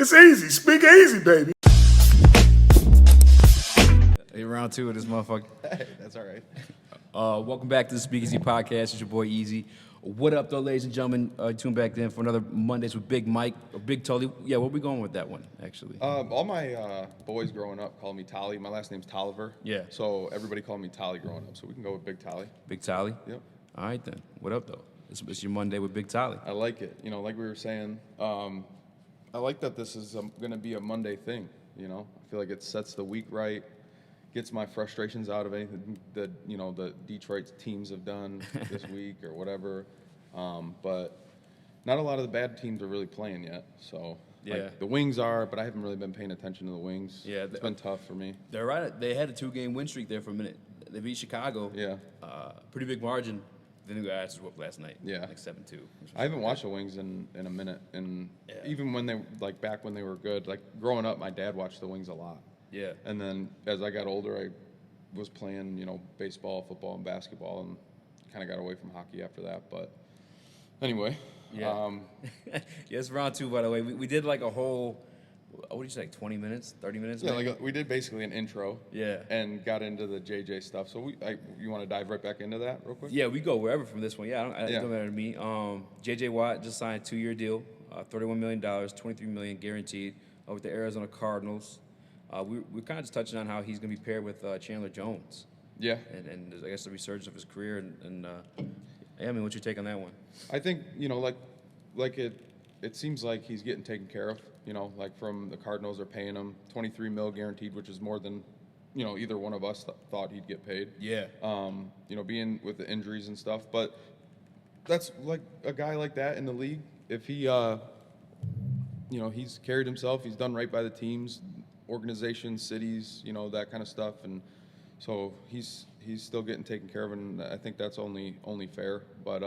It's easy. Speak easy, baby. Hey, round two of this motherfucker. Hey, that's all right. Welcome back to the Speak Easy podcast. It's your boy Easy. What up, though, ladies and gentlemen? Tune back in for another Mondays with Big Mike or Big Tully. Yeah, where we going with that one, actually? All my boys growing up called me Tolly. My last name's Tolliver. Yeah. So everybody called me Tolly growing up. So we can go with Big Tolly. Big Tully? Yep. All right, then. What up, though? It's your Monday with Big Tully. I like it. You know, like we were saying, I like that this is going to be a Monday thing. You know, I feel like it sets the week right, gets my frustrations out of anything that, you know, the Detroit teams have done this week or whatever. But not a lot of the bad teams are really playing yet. So Yeah. like, the Wings are, but I haven't really been paying attention to the Wings. Yeah, It's been tough for me. They're right. They had a 2-game win streak there for a minute. They beat Chicago. Yeah. Pretty big margin. Then they got asses whooped last night. Yeah. Like 7-2. I haven't watched the Wings in a minute, and even when they back when they were good, like growing up, my dad watched the Wings a lot. Yeah. And then as I got older, I was playing, you know, baseball, football, and basketball, and kind of got away from hockey after that. But anyway, Yeah. Yes, round two, by the way. We did like a whole, what did you say, like 20 minutes, 30 minutes? yeah, maybe? like we did basically an intro. Yeah. And got into the JJ stuff. So you want to dive right back into that real quick? Yeah, we go wherever from this one. Yeah, it Yeah. don't matter to me. J.J. Watt just signed a 2-year deal, $31 million, $23 million guaranteed with the Arizona Cardinals. We're kind of just touching on how he's going to be paired with Chandler Jones, Yeah. and I guess the resurgence of his career. And yeah, I mean, what's your take on that one? I think, you know, like it seems like he's getting taken care of, you know, like from the Cardinals are paying him $23 million guaranteed, which is more than, you know, either one of us thought he'd get paid. Yeah. You know, being with the injuries and stuff, but that's like a guy like that in the league. If he, you know, he's carried himself, he's done right by the teams, organizations, cities, you know, that kind of stuff, and so he's still getting taken care of, and I think that's only fair. But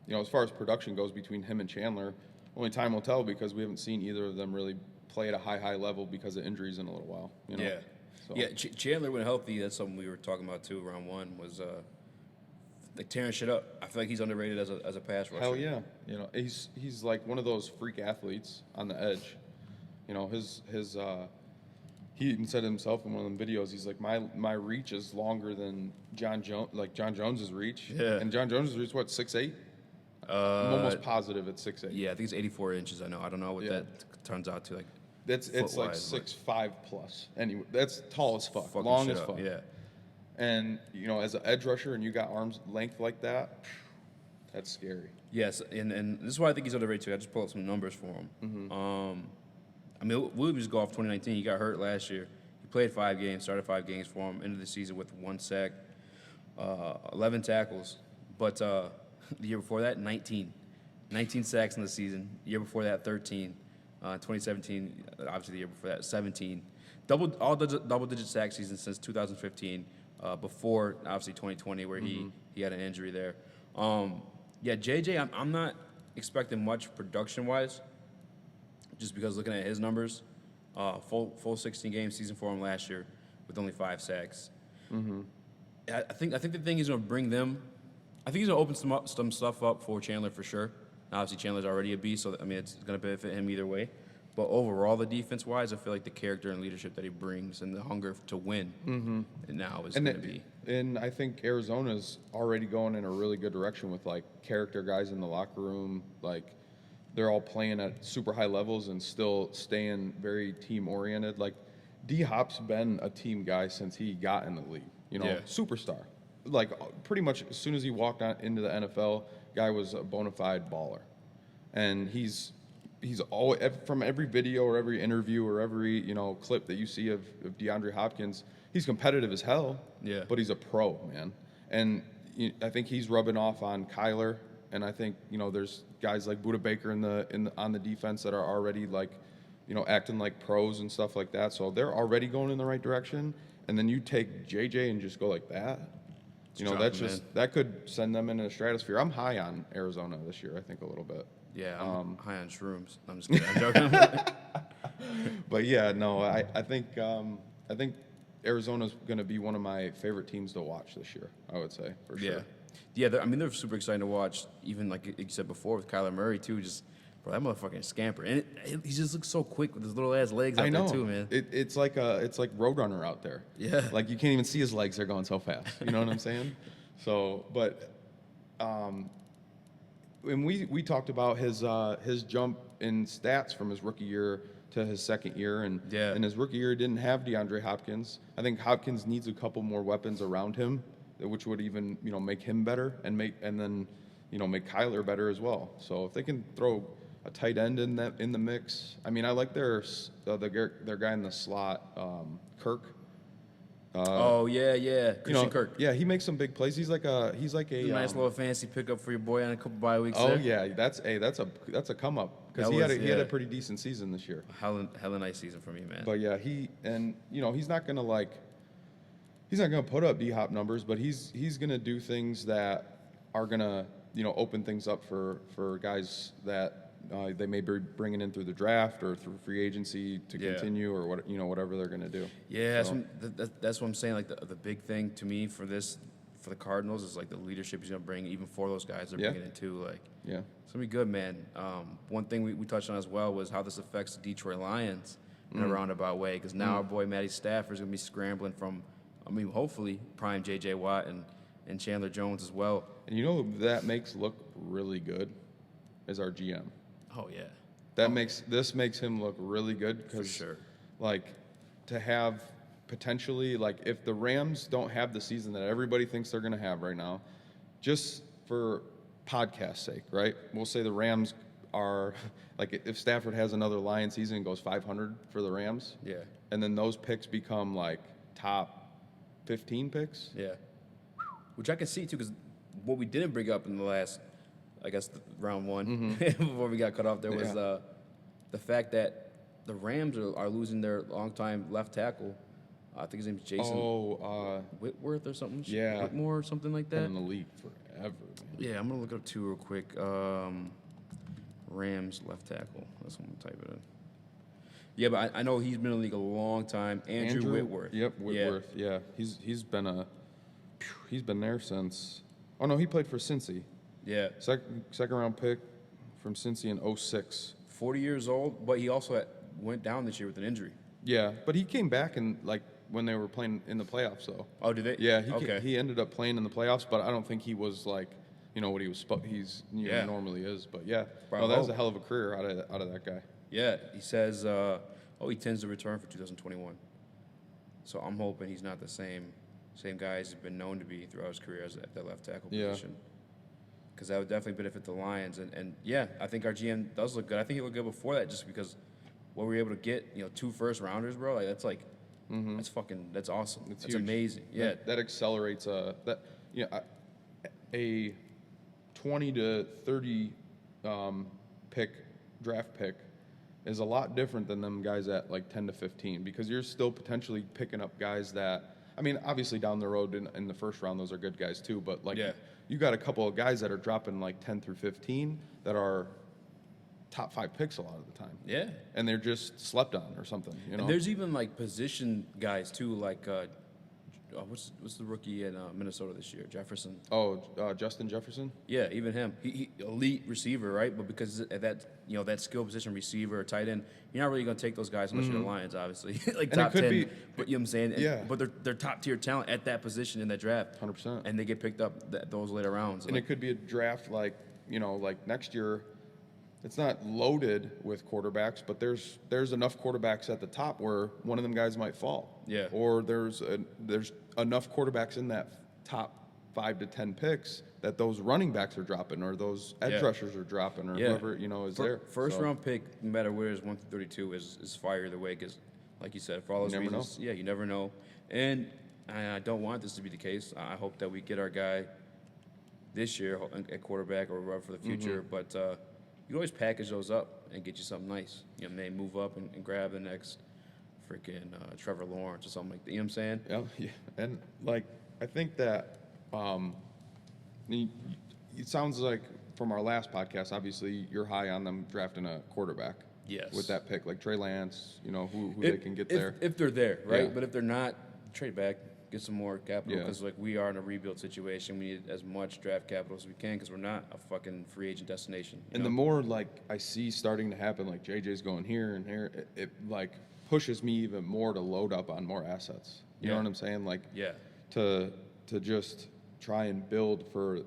you know, as far as production goes between him and Chandler, only time will tell because we haven't seen either of them really play at a high level because of injuries in a little while. You know? Yeah. So. Yeah, Chandler when healthy, that's something we were talking about too. Round one was like tearing shit up. I feel like he's underrated as a pass rusher. Hell yeah, you know, he's like one of those freak athletes on the edge. You know, his he even said himself in one of them videos, he's like, my reach is longer than John Jones's reach. Yeah. And John Jones's reach, what, 6'8"? I'm almost positive it's 6'8". Yeah, I think it's 84 inches. I don't know what Yeah. that turns out to. Like, It's like foot-wise, but- 6'5" plus. Anyway, that's tall as fuck, fucking long shit as up, fuck. Yeah. And, you know, as an edge rusher and you got arms length like that, that's scary. Yes, and this is why I think he's underrated too. I just pulled up some numbers for him. Mm-hmm. I mean, we'll just go off 2019. He got hurt last year. He played 5 games, started 5 games for him. Ended the season with 1 sack, 11 tackles. But the year before that, 19 sacks in the season. The year before that, 13. 2017, obviously the year before that, 17. Double-digit sack season since 2015. Before obviously 2020, where he had an injury there. Yeah, JJ, I'm not expecting much production-wise, just because looking at his numbers, full 16 game season for him last year with only 5 sacks. I think the thing he's going to bring them, I think he's going to open some stuff up for Chandler for sure. Obviously, Chandler's already a beast, so I mean it's going to benefit him either way. But overall, the defense-wise, I feel like the character and leadership that he brings and the hunger to win now is going to be. And I think Arizona's already going in a really good direction with like character guys in the locker room. Like they're all playing at super high levels and still staying very team oriented. Like D Hop's been a team guy since he got in the league. You know, Yeah. superstar. Like pretty much as soon as he walked into the NFL, guy was a bona fide baller, and he's always, from every video or every interview or every, you know, clip that you see of DeAndre Hopkins, he's competitive as hell. Yeah. But he's a pro, man. And I think he's rubbing off on Kyler, and I think, you know, there's guys like Budda Baker on the defense that are already like, you know, acting like pros and stuff like that. So they're already going in the right direction. And then you take JJ and just go like that. You know, drop him that could send them into the stratosphere. I'm high on Arizona this year, I think, a little bit. Yeah, I'm high on shrooms. I'm just kidding. I'm joking. But yeah, no, I think Arizona's going to be one of my favorite teams to watch this year, I would say, for sure. Yeah, I mean, they're super exciting to watch, even like you said before with Kyler Murray, too, just Bro, that motherfucking scamper. And he just looks so quick with his little ass legs out I know. there, too, man. It's like Roadrunner out there. Yeah. Like, you can't even see his legs. They're going so fast. You know what I'm saying? So, but, when we talked about his jump in stats from his rookie year to his second year, and in his rookie year didn't have DeAndre Hopkins. I think Hopkins needs a couple more weapons around him, which would even make him better and then make Kyler better as well. So if they can throw a tight end in the mix, I mean, I like their guy in the slot, Kirk. Christian Kirk. Yeah, he makes some big plays. He's like a nice little fancy pickup for your boy on a couple bye weeks. Oh there. yeah, that's a come up because he had a pretty decent season this year. Hella nice season for me, man. But yeah, he's not gonna put up D-Hop numbers, but he's gonna do things that are gonna open things up for guys that they may be bringing in through the draft or through free agency to continue or whatever they're gonna do. Yeah, so. That's what I'm saying. Like the big thing to me for the Cardinals is like the leadership he's gonna bring, even for those guys they're bringing in too. Like, it's gonna be good, man. One thing we touched on as well was how this affects the Detroit Lions in a roundabout way, because now our boy Matty Stafford's gonna be scrambling from, hopefully prime J.J. Watt and Chandler Jones as well. And that makes look really good as our GM. Oh yeah. This makes him look really good because, for sure, like, to have potentially, like, if the Rams don't have the season that everybody thinks they're going to have right now, just for podcast sake, right? We'll say the Rams are, like, if Stafford has another Lion season and goes 500 for the Rams, and then those picks become like top 15 picks, which I can see too, because what we didn't bring up in the last, I guess, round one, before we got cut off, there was the fact that the Rams are losing their longtime left tackle. I think his name's Jason Whitworth or something. Yeah. Whitmore or something like that. Been in the league forever. Man. Yeah, I'm going to look it up too real quick. Rams left tackle. That's what I'm going to type it in. Yeah, but I know he's been in the league a long time. Andrew Whitworth. Yep, Whitworth. Yeah. He's been there since. Oh no, he played for Cincy. Yeah. Second round pick from Cincy in 2006. 40 years old, but he also went down this year with an injury. Yeah, but he came back when they were playing in the playoffs though. Oh, did they? Yeah, he ended up playing in the playoffs, but I don't think he was what he was normally is. But yeah, that was a hell of a career out of that guy. Yeah, he says he tends to return for 2021. So I'm hoping he's not the same guy he's been known to be throughout his career at that left tackle position. Because that would definitely benefit the Lions. And I think our GM does look good. I think he looked good before that just because what we were able to get, 2 first-rounders, bro, like that's that's awesome. That's huge. Amazing. Yeah. That accelerates a 20 to 30 draft pick is a lot different than them guys at like 10 to 15 because you're still potentially picking up guys that, obviously down the road in the first round, those are good guys too, but you got a couple of guys that are dropping like 10 through 15 that are top 5 picks a lot of the time. Yeah. And they're just slept on or something, And there's even like position guys too, like what's the rookie in Minnesota this year? Jefferson. Oh, Justin Jefferson? Yeah, even him. He elite receiver, right? But because at that skill position, receiver or tight end, you're not really going to take those guys unless you're the Lions, obviously. Like top 10. But you know what I'm saying? Yeah. But they're top tier talent at that position in that draft. 100%. And they get picked up those later rounds. And it could be a draft like next year. It's not loaded with quarterbacks, but there's enough quarterbacks at the top where one of them guys might fall. Yeah. Or there's enough quarterbacks in that top 5 to 10 picks that those running backs are dropping, or those edge rushers are dropping, or whoever is there. First round pick, no matter where it is, 1 through 32 is fire either way. Because, like you said, for all those reasons, you never know. And I don't want this to be the case. I hope that we get our guy this year at quarterback or whatever for the future. But you can always package those up and get you something nice. Maybe move up and grab the next freaking Trevor Lawrence or something like that. You know what I'm saying? Yeah. And I think that it sounds like from our last podcast, obviously you're high on them drafting a quarterback. Yes. With that pick, like Trey Lance, who they can get there. If they're there, right? Yeah. But if they're not, trade back. get some more capital Yeah. because like we are in a rebuild situation. We need as much draft capital as we can because we're not a fucking free agent destination. And the more like I see starting to happen, like JJ's going here and here, it like pushes me even more to load up on more assets. You know Yeah. what I'm saying? Like Yeah. to just try and build for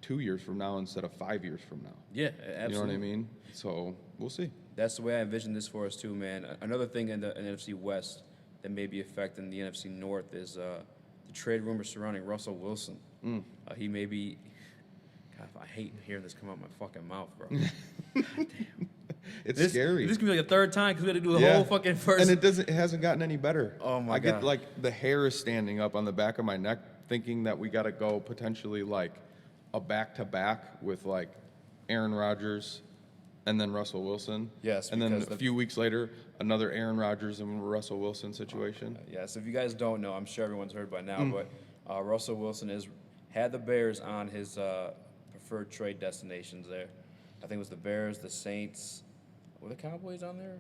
2 years from now instead of 5 years from now. Yeah, absolutely. You know what I mean? So we'll see. That's the way I envision this for us too, man. Another thing in the NFC West that may be affecting the NFC North is the trade rumors surrounding Russell Wilson. He may be. God, I hate hearing this come out my fucking mouth, bro. God damn. It's scary. This could be like the third time because we had to do the whole fucking first. And it hasn't gotten any better. Oh my I get God. like the hair is standing up on the back of my neck, thinking that we got to go potentially like a back-to-back with like Aaron Rodgers and then Russell Wilson. Yes, and then because a few weeks later, another Aaron Rodgers and Russell Wilson situation. Yeah, so if you guys don't know, I'm sure everyone's heard by now, but Russell Wilson had the Bears on his preferred trade destinations there. I think it was the Bears, the Saints. Were the Cowboys on there?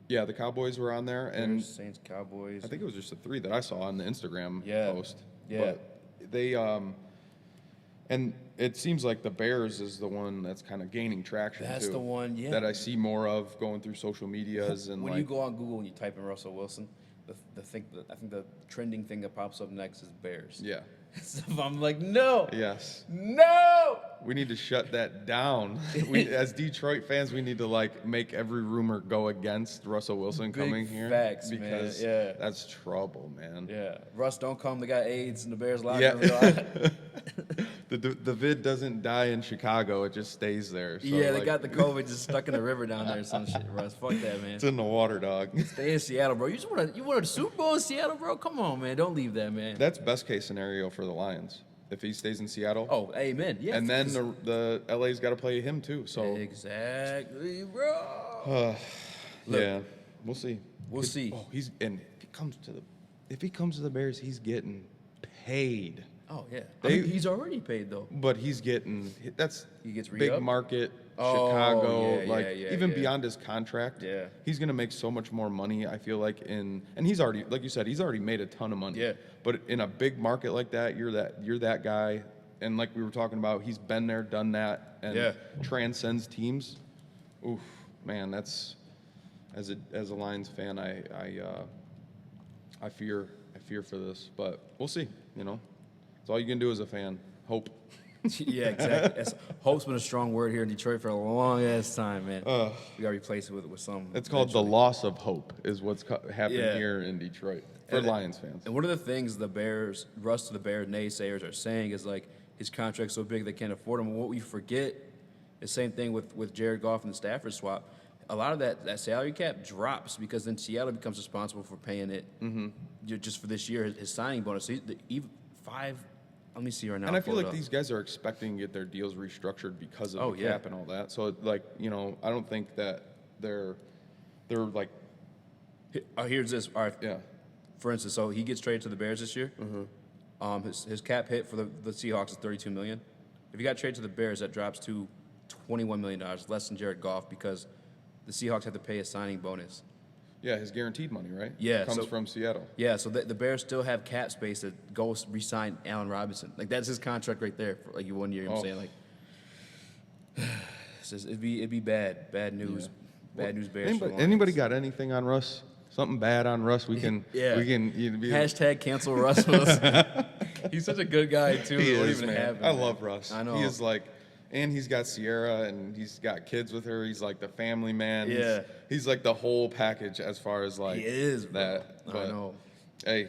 Yeah, the Cowboys were on there, and Bears, Saints, Cowboys. I think it was just the three that I saw on the Instagram post. Yeah. But they and it seems like the Bears is the one that's kind of gaining traction That's too. the one, yeah. That I see more of going through social medias and when like you go on Google and you type in Russell Wilson, I think the trending thing that pops up next is Bears. yeah. So I'm like, no, Yes. no. We need to shut that down. As Detroit fans, we need to like make every rumor go against Russell Wilson Big coming here facts, man. because Yeah. that's trouble, man. Yeah, Russ, don't come. They got AIDS in the Bears locker Yeah. room. The vid doesn't die in Chicago; it just stays there. So, Yeah, they like, got the COVID just stuck in the river down there or some shit, Russ. Fuck that, man. It's in the water, dog. Stay in Seattle, bro. You want a Super Bowl in Seattle, bro? Come on, man. Don't leave that, man. That's best case scenario for the Lions if he stays in Seattle. Oh, amen. Yeah. and then the LA's got to play him too. So Exactly, bro. yeah, we'll see. We'll see. Oh, if he comes to the Bears, he's getting paid. Oh, yeah. They- He's already paid, though. But he's getting that's He gets big re-upped? market Oh, Chicago, yeah, like yeah, even yeah. beyond his contract. Yeah. He's gonna make so much more money. I feel like and he's already, like you said, he's already made a ton of money. Yeah. But in a big market like that, you're that guy, and like we were talking about, he's been there, done that, and Yeah. transcends teams. Oof, man, that's as a Lions fan, I fear for this, but we'll see. You know, it's all you can do as a fan. Hope. Yeah, exactly. Hope's been a strong word here in Detroit for a long ass time, man. We gotta replace it with some. It's called the loss of hope, is what's happened Yeah. here in Detroit for And- Lions fans. And one of the things the Bears, Russ to the Bears naysayers are saying is like his contract's so big they can't afford him. And what we forget, the same thing with Jared Goff and the Stafford swap. A lot of that salary cap drops because then Seattle becomes responsible for paying it just for this year, his signing bonus. So even let me see right now. And I I'll feel pull it like up. these guys are expecting to get their deals restructured because of Oh, the yeah. cap and all that. So like, you know, I don't think that they're like, Here's this. All right. yeah. For instance, so he gets traded to the Bears this year. His cap hit for the Seahawks is $32 million. If he got traded to the Bears, that drops to $21 million, less than Jared Goff, because the Seahawks have to pay a signing bonus. Yeah, his guaranteed money, right? Yeah, Comes so- from Seattle. Yeah, so the Bears still have cap space to go re-sign Allen Robinson. Like that's his contract right there for like 1 year. You know what I'm saying, like it'd be bad news, bad news Bears. for the Anybody Lions. got anything on Russ? Something bad on Russ? We can. You'd be, Hashtag cancel Russ Wilson. He's such a good guy too. He It won't is, even man. happen, I man. love Russ. I know. He is like, and he's got Sierra, and he's got kids with her. He's like the family man. Yeah. He's like the whole package as far as like He is, bro. that. I But, know. Hey,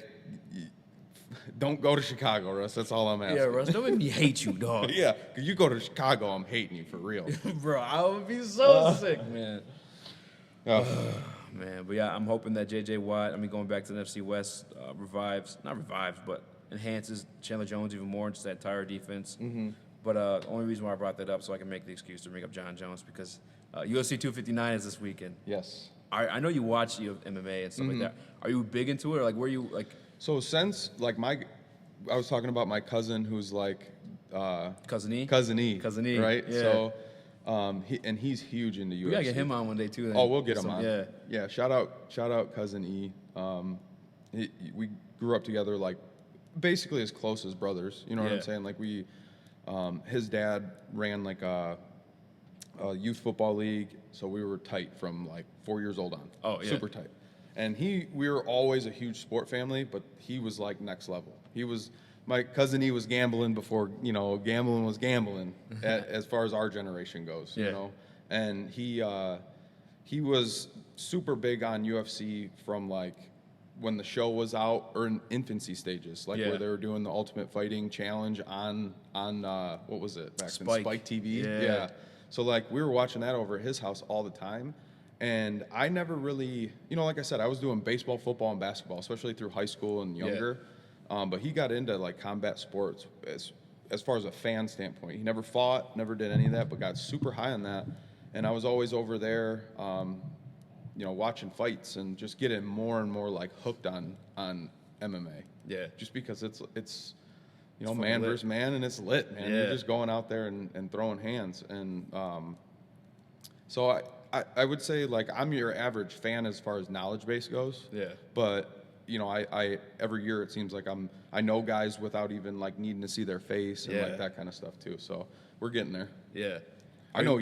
don't go to Chicago, Russ. That's all I'm asking. Yeah, Russ, don't make me hate you, dog. Yeah, 'cause you go to Chicago, I'm hating you for real. Bro, I would be so sick, man. Oh, Man, but yeah, I'm hoping that J.J. Watt, going back to the NFC West, not revives, but enhances Chandler Jones even more, just that entire defense. Mm-hmm. But the only reason why I brought that up so I can make the excuse to bring up John Jones because UFC 259 is this weekend. yes. I know you watch MMA and stuff like that. Are you big into it, or like where you like So since like I was talking about my cousin who's like Cousin E? Cousin E, right? Yeah. So he's huge into UFC. We gotta get him on one day too. Then. Oh, we'll get him on. Yeah. Yeah. Shout out Cousin E. We grew up together like basically as close as brothers. You know what I'm Yeah. saying? Like his dad ran like a youth football league, so we were tight from like 4 years old on. Oh, yeah. Super tight. And we were always a huge sport family, but he was like next level. My cousin, he was gambling before, gambling was gambling as far as our generation goes, Yeah. you know? And he was super big on UFC from like when the show was out or in infancy stages, like Yeah. where they were doing the Ultimate Fighting Challenge on what was it back then? Spike. Spike TV. Yeah. So like we were watching that over at his house all the time. And I never really, like I said, I was doing baseball, football, and basketball, especially through high school and younger. But he got into like combat sports as far as a fan standpoint. He never fought, never did any of that, but got super high on that. And I was always over there, watching fights and just getting more and more like hooked on MMA. Yeah. Just because it's fucking man lit. versus man, and it's lit, man. Yeah. You're just going out there and throwing hands. And so I would say, like, I'm your average fan as far as knowledge base goes. Yeah. But, I every year it seems like I know guys without even, like, needing to see their face and, Yeah. like, that kind of stuff, too. So we're getting there. Yeah. I know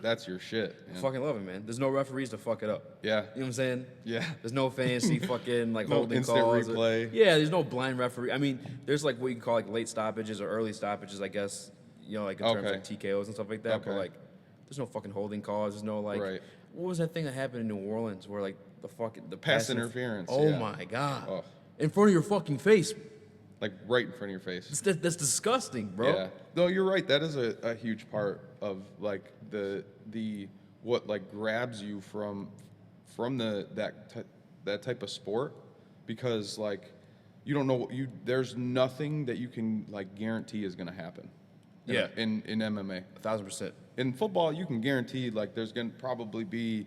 that's your shit, man. I fucking love it, man. There's no referees to fuck it up. Yeah. You know what I'm saying? Yeah. There's no fancy fucking like No holding instant calls. replay. Yeah, there's no blind referee. I mean, there's like what you can call like late stoppages or early stoppages, I guess. Like in terms of Okay. like TKOs and stuff like that. But Okay. like, there's no fucking holding calls. There's no like, Right. what was that thing that happened in New Orleans where like the Pass interference, Oh yeah. my god! Oh. In front of your fucking face. Like, right in front of your face. That's disgusting, bro. Yeah. No, you're right. That is a huge part of like the what like grabs you from that type of sport, because like you don't know there's nothing that you can like guarantee is going to happen. Yeah. In MMA. 1,000%. In football, you can guarantee like there's going to probably be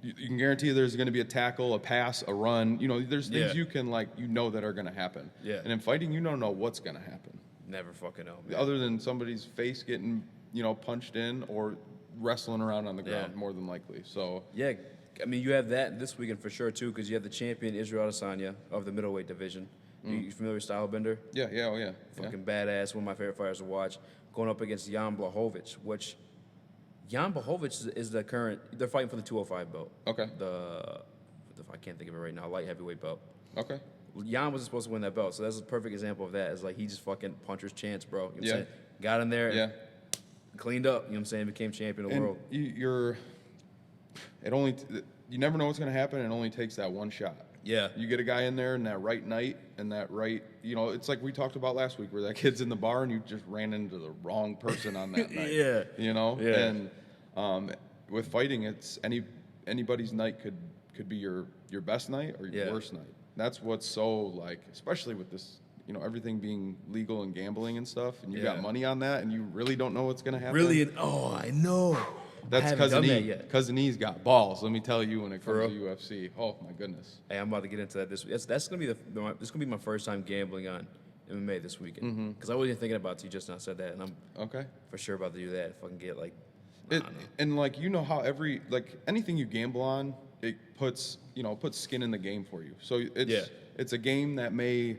you can guarantee there's going to be a tackle, a pass, a run. There's things Yeah. you can like that are going to happen. Yeah. And in fighting, you don't know what's going to happen. Never fucking know, man. Other than somebody's face getting, punched in or wrestling around on the ground, Yeah. more than likely. So, Yeah, I mean, you have that this weekend for sure, too, because you have the champion, Israel Adesanya, of the middleweight division. You familiar with Stylebender? yeah, oh yeah. Fucking badass, one of my favorite fighters to watch, going up against Jan Blachowicz, which Jan Blachowicz is the current, they're fighting for the 205 belt. Okay. I can't think of it right now, light heavyweight belt. Okay. Jan wasn't supposed to win that belt, so that's a perfect example of that. It's like he just fucking puncher's chance, bro. You know what I'm Yeah. saying? Got in there, Yeah. cleaned up, you know what I'm saying, became champion of the And world. you never know what's going to happen. It only takes that one shot. Yeah. You get a guy in there in that right night and that right, it's like we talked about last week where that kid's in the bar and you just ran into the wrong person on that night. Yeah. Yeah. And with fighting, it's anybody's night could be your best night or your Yeah. worst night. That's what's so like, especially with this, everything being legal and gambling and stuff, and you got Yeah. money on that, and you really don't know what's gonna happen. Really, I know. That's I haven't cousin done that E. yet. Cousin E's got balls. Let me tell you, when it For comes to real? UFC, oh my goodness. Hey, I'm about to get into that this week. That's gonna be this gonna be my first time gambling on MMA this weekend. Because I wasn't even thinking about it. You just now said that, and I'm Okay. for sure about to do that. If I can get like, I It, don't know. and like how anything you gamble on, it puts skin in the game for you. So it's a game that may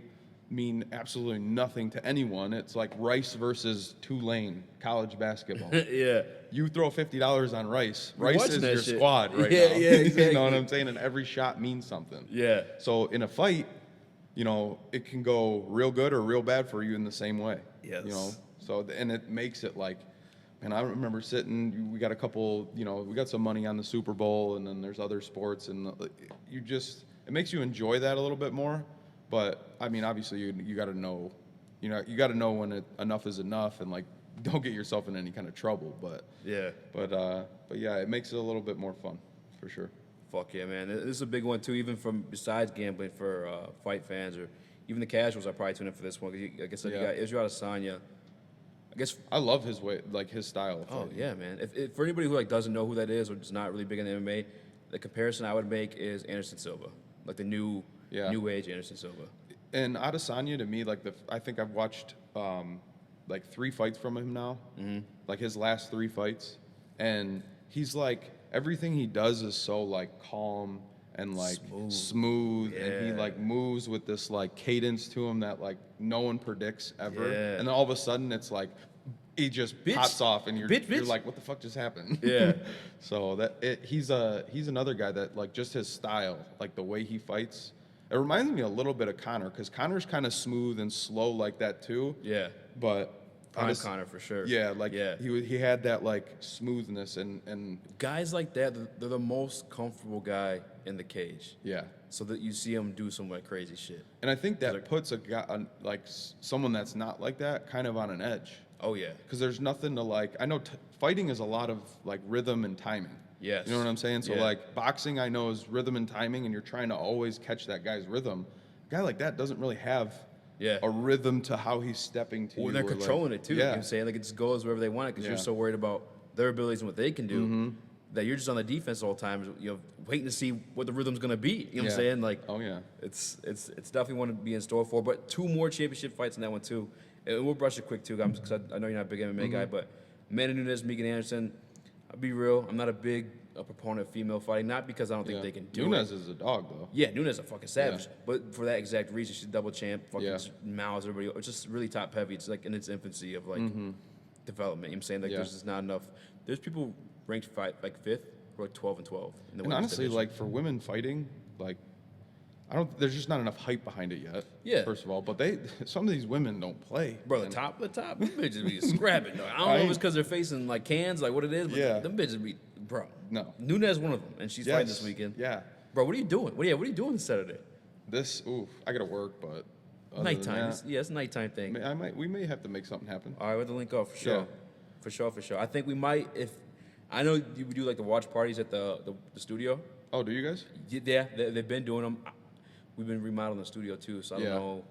mean absolutely nothing to anyone. It's like Rice versus Tulane college basketball. Yeah. You throw $50 on Rice. We're Rice watching is that your shit. squad right Yeah, now. yeah, You exactly. know what I'm saying? And every shot means something. Yeah. So in a fight, it can go real good or real bad for you in the same way. Yes. So and it makes it like, man, I remember sitting. We got a couple. We got some money on the Super Bowl, and then there's other sports, and it makes you enjoy that a little bit more. But I mean, obviously, you got to know, you got to know when enough is enough, and like don't get yourself in any kind of trouble. But Yeah. yeah, it makes it a little bit more fun, for sure. Fuck yeah, man. This is a big one too, even from besides gambling for fight fans or even the casuals. I probably tune in for this one. 'Cause like I said, you Yeah. got Israel Adesanya. I guess. I love his way, like his style. Of Oh fighting. yeah, man. If for anybody who like doesn't know who that is or is not really big in MMA, the comparison I would make is Anderson Silva, like the new age Anderson Silva. And Adesanya, to me, like I think I've watched like 3 fights from him now, like his last 3 fights, and he's like everything he does is so like calm and like smooth, and he like moves with this like cadence to him that like no one predicts ever. Yeah. And then all of a sudden it's like he just pops off, and you're like, what the fuck just happened? Yeah. So he's another guy that like just his style, like the way he fights. It reminds me a little bit of Conor, because Conor's kind of smooth and slow like that too. Yeah. But Conor for sure. Yeah, like he had that like smoothness and guys like that, they're the most comfortable guy in the cage. yeah. So that you see him do some like crazy shit. And I think that puts a guy like someone that's not like that kind of on an edge. Oh yeah. Because there's nothing to like. I know fighting is a lot of like rhythm and timing. Yes. You know what I'm saying? So like boxing, I know is rhythm and timing, and you're trying to always catch that guy's rhythm. A guy like that doesn't really have a rhythm to how he's stepping to you. Or they're controlling it too. Yeah. You know what I'm saying? Like it just goes wherever they want it, because you're so worried about their abilities and what they can do that you're just on the defense all the time, you know, waiting to see what the rhythm's gonna be. You know what I'm saying? Like, oh yeah, it's definitely one to be in store for. But 2 more championship fights in that one too. And we'll brush it quick too, because I know you're not a big MMA guy, but Amanda Nunes, Megan Anderson. I'll be real, I'm not a big proponent of female fighting, not because I don't think they can do Nunes it. is a dog though. Yeah, Nunes is a fucking savage. But for that exact reason, she's double champ, fucking mouths everybody. It's just really top heavy. It's like in its infancy of like development. You know what I'm saying? Like there's just not enough. There's people ranked like 5th or like 12 and 12. In the And honestly, division. like for women fighting, like there's just not enough hype behind it yet. Yeah. First of all, but some of these women don't play. Bro, the top, them bitches be scrapping. Though. I don't know if it's because they're facing like cans, like what it is, but them bitches be, bro. No. Nunes one of them, and she's fighting this weekend. Yeah. Bro, what are you doing? What are you doing this Saturday? I gotta work, but nighttime. It's a nighttime thing. We may have to make something happen. All right, we'll have to link up for sure. Yeah. For sure. I think we might, I know you do like the watch parties at the studio. Oh, do you guys? Yeah, they've been doing them. We've been remodeling the studio too, so I don't know.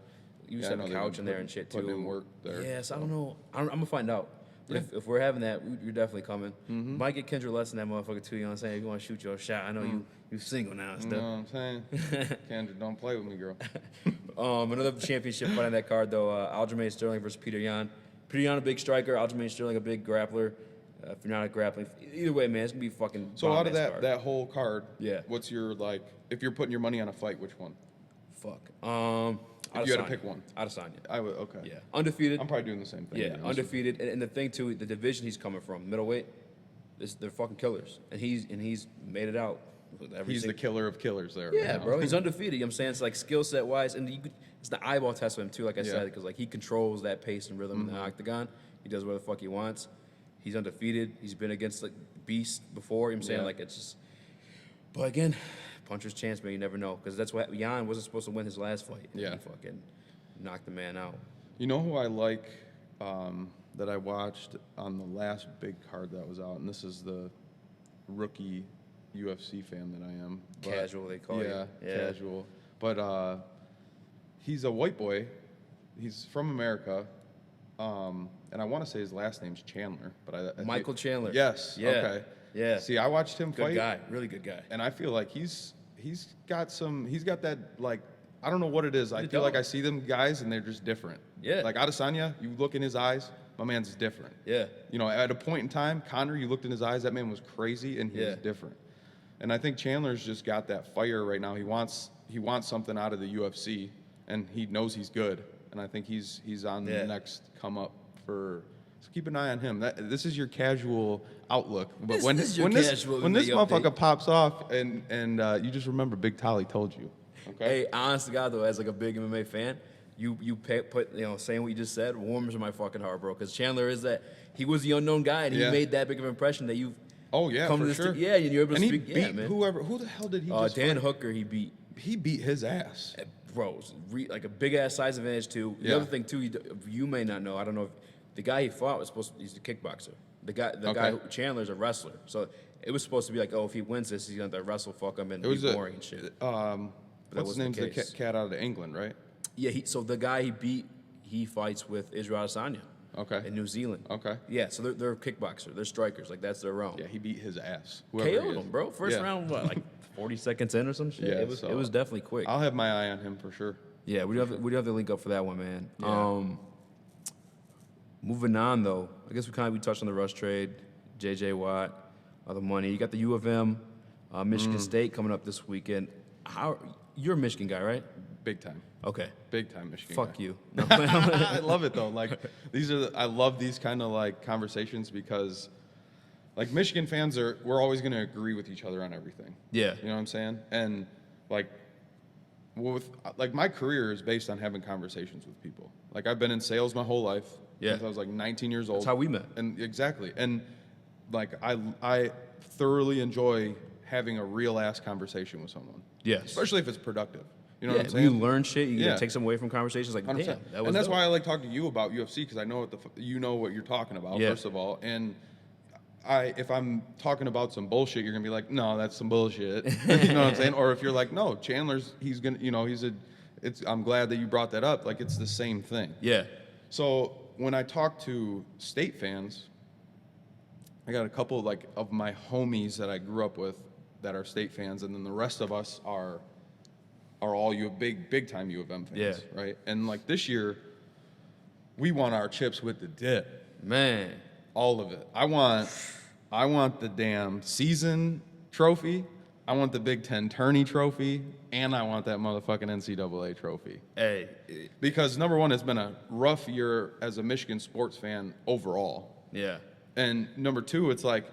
You used to have a couch in there and shit too. Putting in work there. Yes, I don't know. I'm gonna find out. But if we're having that, you're definitely coming. Might get Kendra less than that motherfucker too. You know what I'm saying? If you want to shoot your shot, I know you single now and You stuff. know what I'm saying? Kendra, don't play with me, girl. Another championship fight on that card though. Aljamain Sterling versus Peter Yan. Peter Yan a big striker. Aljamain Sterling a big grappler. If you're not a grappling, either way, man, it's gonna be fucking. So out of card. that whole card, Yeah. what's your like? If you're putting your money on a fight, which one? Fuck. If you had to pick one. Adesanya. I would. Okay. Yeah. Undefeated. I'm probably doing the same thing. Yeah, to be honest with undefeated. And the thing too, the division he's coming from, middleweight, they're fucking killers, and he's made it out. you. He's the killer of killers there. Yeah, right now. bro, he's undefeated. You know what I'm saying? It's like skill set wise, and it's the eyeball test with him too. Like I said, because like he controls that pace and rhythm in the octagon. He does whatever the fuck he wants. He's undefeated. He's been against like beasts before. You know what I'm saying? Like it's just. But again, puncher's chance, man. You never know, because that's what Jan wasn't supposed to win his last fight. Yeah. He fucking knocked the man out. You know who I like that I watched on the last big card that was out, and this is the rookie UFC fan that I am. But, Casual, they call you. Yeah, casual. But he's a white boy. He's from America. And I want to say his last name's Chandler, but I Michael Chandler. Yes. Yeah. Okay. Yeah. See, I watched him Good fight. guy. Really good guy. And I feel like he's got that like, I don't know what it is. I feel dog. like I see them guys and they're just different. Yeah. Like Adesanya, you look in his eyes, my man's different. Yeah. You know, at a point in time, Conor, you looked in his eyes, that man was crazy and he was different. And I think Chandler's just got that fire right now. He wants something out of the UFC, and he knows he's good. And I think he's on the next come up for. So keep an eye on him. This is your casual outlook. But when this motherfucker pops off, and you just remember Big Tolly told you. Okay. Hey, honest to God though, as like a big MMA fan, you put saying what you just said warms my fucking heart, bro. Because Chandler is that he was the unknown guy, and he made that big of an impression that you've. Oh yeah, come for to sure. and you're able to speak. And he beat man. who the hell did he just Dan fight? Hooker, he beat. He beat his ass. Bro, like a big ass size advantage too. The other thing too, you may not know. I don't know if the guy he fought was he's a kickboxer. The guy Chandler's a wrestler. So it was supposed to be like, oh, if he wins this, he's gonna have to wrestle fuck him and be boring and shit. What's his name's the cat out of England, right? Yeah, so the guy he beat, he fights with Israel Adesanya. Okay. In New Zealand. Okay. Yeah, so they're kickboxer. They're strikers. Like that's their realm. Yeah, he beat his ass. KO'd him, bro. First round, what, like 40 seconds in or some shit? Yeah, it was definitely quick. I'll have my eye on him for sure. Yeah, we do have to link up for that one, man. Yeah. Moving on though, I guess we touched on the Rush trade, J.J. Watt, the money. You got the U of M, Michigan State coming up this weekend. You're a Michigan guy, right? Big time. Okay. Big time Michigan Fuck guy. you. I love it though. Like I love these kind of like conversations because like Michigan fans we're always going to agree with each other on everything. Yeah. You know what I'm saying? And like my career is based on having conversations with people. Like I've been in sales my whole life since I was like 19 years old. That's how we met. And exactly. And like I thoroughly enjoy having a real ass conversation with someone. Yes. Especially if it's productive. You know what I'm When saying? you learn shit, you Yeah. take some away from conversations. Like, 100%. damn, that was and that's dope. why I like talking to you about UFC because I know you know what you're talking about, Yeah. first of all. And if I'm talking about some bullshit, you're gonna be like, no, that's some bullshit. You know what I'm saying? Or if you're like, no, Chandler's, he's gonna, you know, I'm glad that you brought that up. Like, it's the same thing. Yeah. So when I talk to State fans, I got a couple like of my homies that I grew up with that are State fans, and then the rest of us are all big time U of M fans, Yeah. right? And like this year, we want our chips with the dip, Man. all of it. I want the damn season trophy. I want the Big Ten tourney trophy, and I want that motherfucking NCAA trophy. Hey. Because number one, it's been a rough year as a Michigan sports fan overall. Yeah. And number two, it's like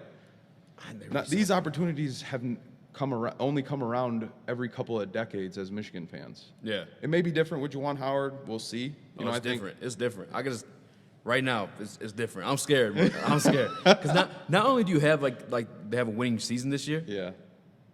these opportunities haven't only come around every couple of decades as Michigan fans. Yeah. It may be different with Juwan Howard. We'll see. It's different. It's different. I can just right now. It's different. I'm scared. Bro. I'm scared because not only do you have like they have a winning season this year. Yeah.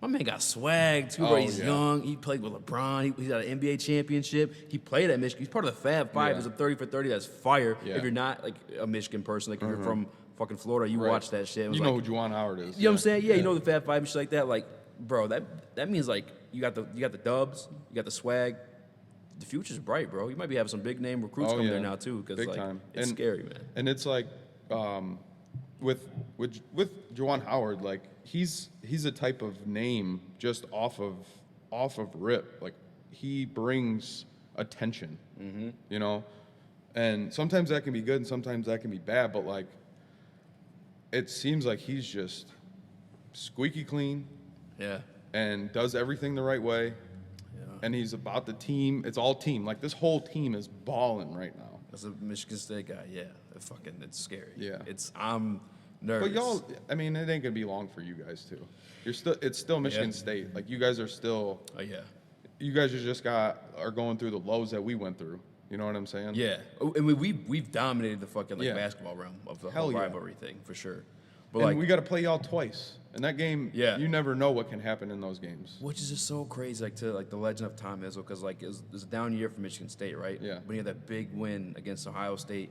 My man got swag too, bro. He's yeah. young. He played with LeBron. He's got an NBA championship. He played at Michigan. He's part of the Fab Five. Yeah. There's a 30 for 30. That's fire. Yeah. If you're not like a Michigan person, like if you're from fucking Florida, you Right. watch that shit. It was You know like, who Juwan Howard is. you know what I'm saying? Yeah, you know the Fab Five and shit like that. Like, bro, that means like you got the dubs, you got the swag. The future's bright, bro. You might be having some big name recruits coming there now too, because Big like time. it's scary, man. And it's like with Juwan Howard, like he's a type of name just off of rip. Like he brings attention, you know, and sometimes that can be good and sometimes that can be bad. But like, it seems like he's just squeaky clean Yeah. and does everything the right way. Yeah. And he's about the team. It's all team. Like this whole team is balling right now. As a Michigan State guy, yeah, it's scary. Yeah. I'm nervous. But y'all, I mean, it ain't gonna be long for you guys too. It's still Michigan State. Like you guys are still. Oh yeah. You guys are going through the lows that we went through. You know what I'm saying? Yeah, I mean, we've dominated the fucking Yeah. basketball realm of the Hell whole yeah. rivalry thing for sure. But And like, we got to play y'all twice. And that game, Yeah. you never know what can happen in those games. which is just so crazy, like to like the legend of Tom Izzo, because like it was a down year for Michigan State, right? Yeah. But he had that big win against Ohio State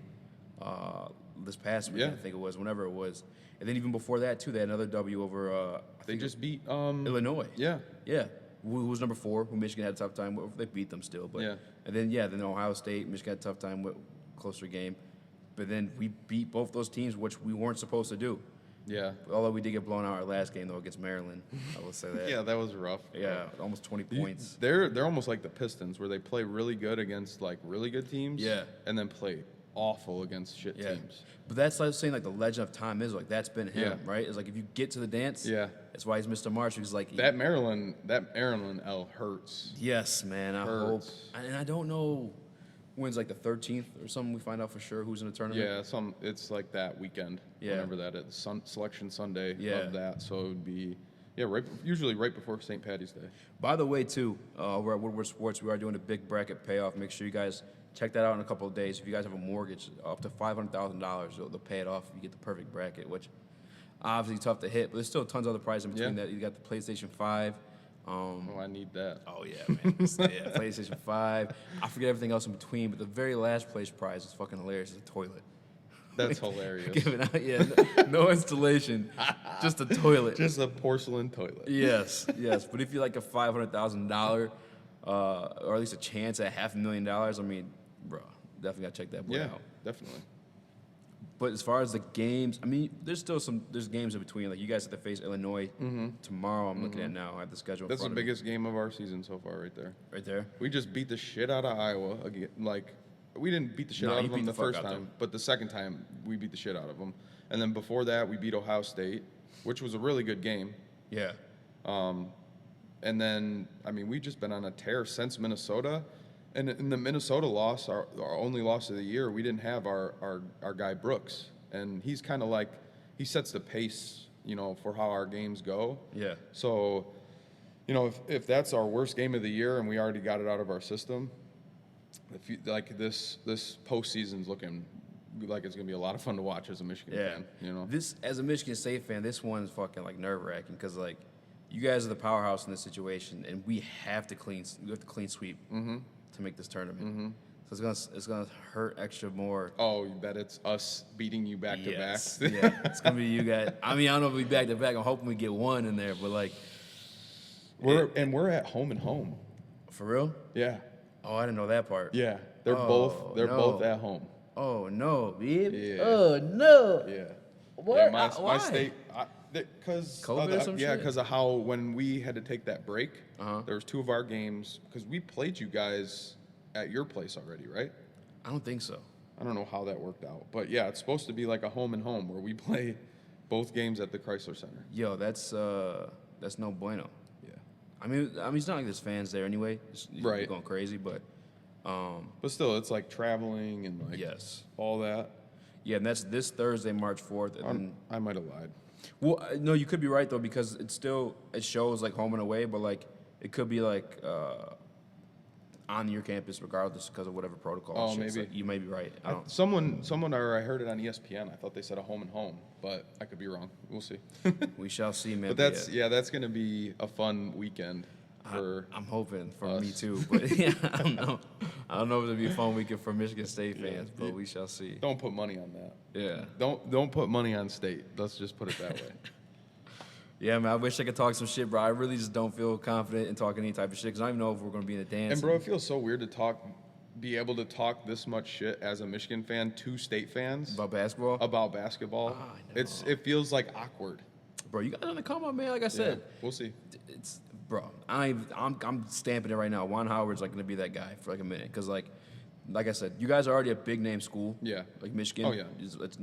this past week, Yeah. I think it was, whenever it was, and then even before that too, they had another W over. I They think just beat Illinois. Yeah. Yeah. Who was number 4, who Michigan had a tough time with. They beat them still. But Yeah. And then Ohio State, Michigan had a tough time with, closer game. But then we beat both those teams, which we weren't supposed to do. Yeah. Although we did get blown out our last game, though, against Maryland. I will say that. Yeah, that was rough. Yeah, almost 20 points. They're almost like the Pistons where they play really good against like really good teams. Yeah. And then play awful against shit Yeah. teams. But that's like saying like the legend of Tom Izzo, like that's been him, Yeah. right? It's like if you get to the dance, Yeah. that's why he's Mr. March. He's like That Maryland L hurts. yes, man. I hope, Hurts. and I don't know when's like the 13th or something. We find out for sure who's in the tournament. Yeah, it's like that weekend. Yeah. Whenever that is, Selection Sunday Yeah. of that. So it would be, usually right before St. Patty's Day. By the way, too, over at Woodward Sports, we are doing a big bracket payoff. Make sure you guys check that out in a couple of days. If you guys have a mortgage, up to $500,000, they'll pay it off if you get the perfect bracket, which obviously tough to hit, but there's still tons of other prizes in between Yeah. that. You got the PlayStation 5. Oh, I need that. Oh, yeah, man. Yeah, PlayStation 5. I forget everything else in between, but the very last place prize is fucking hilarious. It's a toilet. That's hilarious. Giving out, yeah, no installation, just a toilet. Just a porcelain toilet. Yes, yes. But if you're like a $500,000, or at least a chance at $500,000, I mean, bro, definitely gotta check that boy Yeah, out. definitely. But as far as the games, I mean, there's games in between. Like you guys have to face Illinois tomorrow. I'm looking at now. I have the schedule. That's in the front biggest game of our season so far, right there. of me. Right there. We just beat the shit out of Iowa again. Like, we didn't beat the shit No, out you of beat them the the fuck first out time, them. but the second time we beat the shit out of them. And then before that, we beat Ohio State, which was a really good game. Yeah. And then, I mean, we've just been on a tear since Minnesota. And in the Minnesota loss, our only loss of the year, we didn't have our guy Brooks. And he's kind of like, he sets the pace, you know, for how our games go. Yeah. So, you know, if that's our worst game of the year and we already got it out of our system, if you, like this postseason's looking like it's gonna be a lot of fun to watch as a Michigan fan. You know, this as a Michigan State fan, this one's fucking like nerve wracking because like you guys are the powerhouse in this situation, and we have to clean sweep to make this tournament. So it's gonna hurt extra more. Oh, you bet it's us beating you back to back. Yeah, it's gonna be you guys. I mean, I don't know if we back to back. I'm hoping we get one in there, but like we're at home and home. For real? Yeah. Oh, I didn't know that part. Yeah, they're both at home. Oh no, babe. Yeah. Oh no. Yeah. What? Yeah, Why? my state, because COVID or some shit? because of how when we had to take that break, there was 2 of our games because we played you guys at your place already, right? I don't think so. I don't know how that worked out, but yeah, it's supposed to be like a home and home where we play both games at the Chrysler Center. Yo, that's no bueno. Yeah. I mean, it's not like there's fans there anyway. It's Right. going crazy, but But still, it's like traveling and like yes. all that. Yeah, and that's this Thursday, March 4th. And then, I might have lied. well, no, you could be right though because it shows like home and away, but like it could be like on your campus regardless because of whatever protocol. Oh, shit. So maybe. you may be right. I don't. Someone, or I heard it on ESPN. I thought they said a home and home, but I could be wrong. We'll see. We shall see, man. But that's that's gonna be a fun weekend for. I'm hoping for us. me too, but yeah, I don't know. I don't know if it'll be a fun weekend for Michigan State fans, but we shall see. Don't put money on that. Yeah. Don't put money on State. Let's just put it that way. Yeah, man, I wish I could talk some shit, bro. I really just don't feel confident in talking any type of shit because I don't even know if we're going to be in a dance. And bro, it feels so weird to be able to talk this much shit as a Michigan fan to State fans About basketball? About basketball. I know. It feels like awkward. Bro, you got on the come up, man. Like I said, We'll see. it's bro. I'm stamping it right now. Juan Howard's like going to be that guy for like a minute because like I said, you guys are already a big name school. Yeah. Like Michigan. Oh, yeah. It's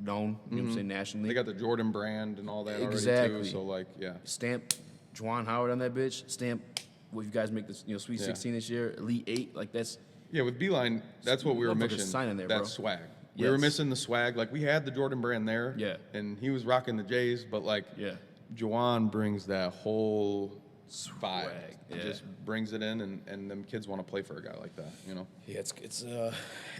known. You know what I'm saying, nationally. They got the Jordan brand and all that Exactly. already too. So like, yeah. Stamp Juwan Howard on that bitch. Stamp. Well, you guys make this, Sweet 16 this year, Elite 8. Like that's. Yeah, with Beeline, that's what we were Motherfuckers missing. signing there, that bro. swag. We were Yes. missing the swag. Like we had the Jordan brand there. Yeah. And he was rocking the Jays, but like Yeah. Juwan brings that whole vibe. Swag, He yeah. just brings it in, and them kids want to play for a guy like that, you know? Yeah, it's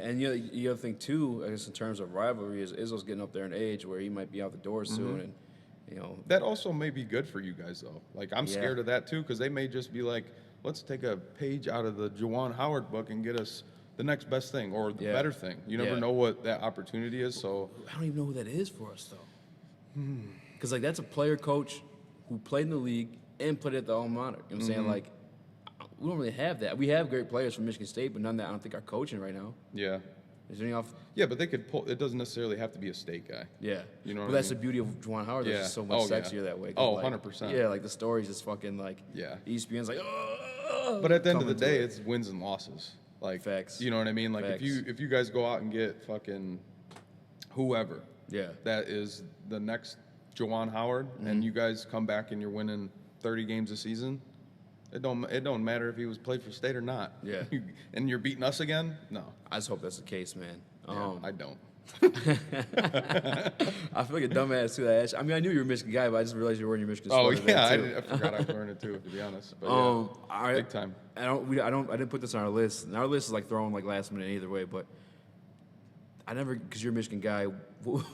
and the other thing too, I guess in terms of rivalry is Izzo's getting up there in age where he might be out the door soon, and That also may be good for you guys, though. Like, I'm scared of that, too, because they may just be like, let's take a page out of the Juwan Howard book and get us the next best thing or the better thing. You never know what that opportunity is, so. I don't even know who that is for us though, because like that's a player coach who played in the league and played at the alma mater. You know what I'm saying? Like, we don't really have that. We have great players from Michigan State, but none that I don't think are coaching right now. Yeah. Is there any off? Yeah, but they could pull. It doesn't necessarily have to be a State guy. Yeah. You know but what that's I the beauty of Juwan Howard. There's just so much sexier that way. 'Cause, Oh, like, 100%. Yeah, like the stories is fucking like. Yeah. ESPN's like, oh. But at the end of the coming to day, it. it's wins and losses. Like, Facts. You know what I mean? Like, Facts. if you guys go out and get fucking whoever, Yeah. that is the next Juwan Howard, and you guys come back and you're winning 30 games a season, it don't matter if he was played for State or not. Yeah. And you're beating us again? No. I just hope that's the case, man. Yeah, I don't. I feel like a dumbass too. I mean, I knew you were a Michigan guy, but I just realized you were wearing your Michigan Oh sweater. yeah, then, too. I forgot I was wearing it too, to be honest. But All right. big time. I didn't put this on our list. And our list is like throwing like last minute either way, but I never, because you're a Michigan guy. What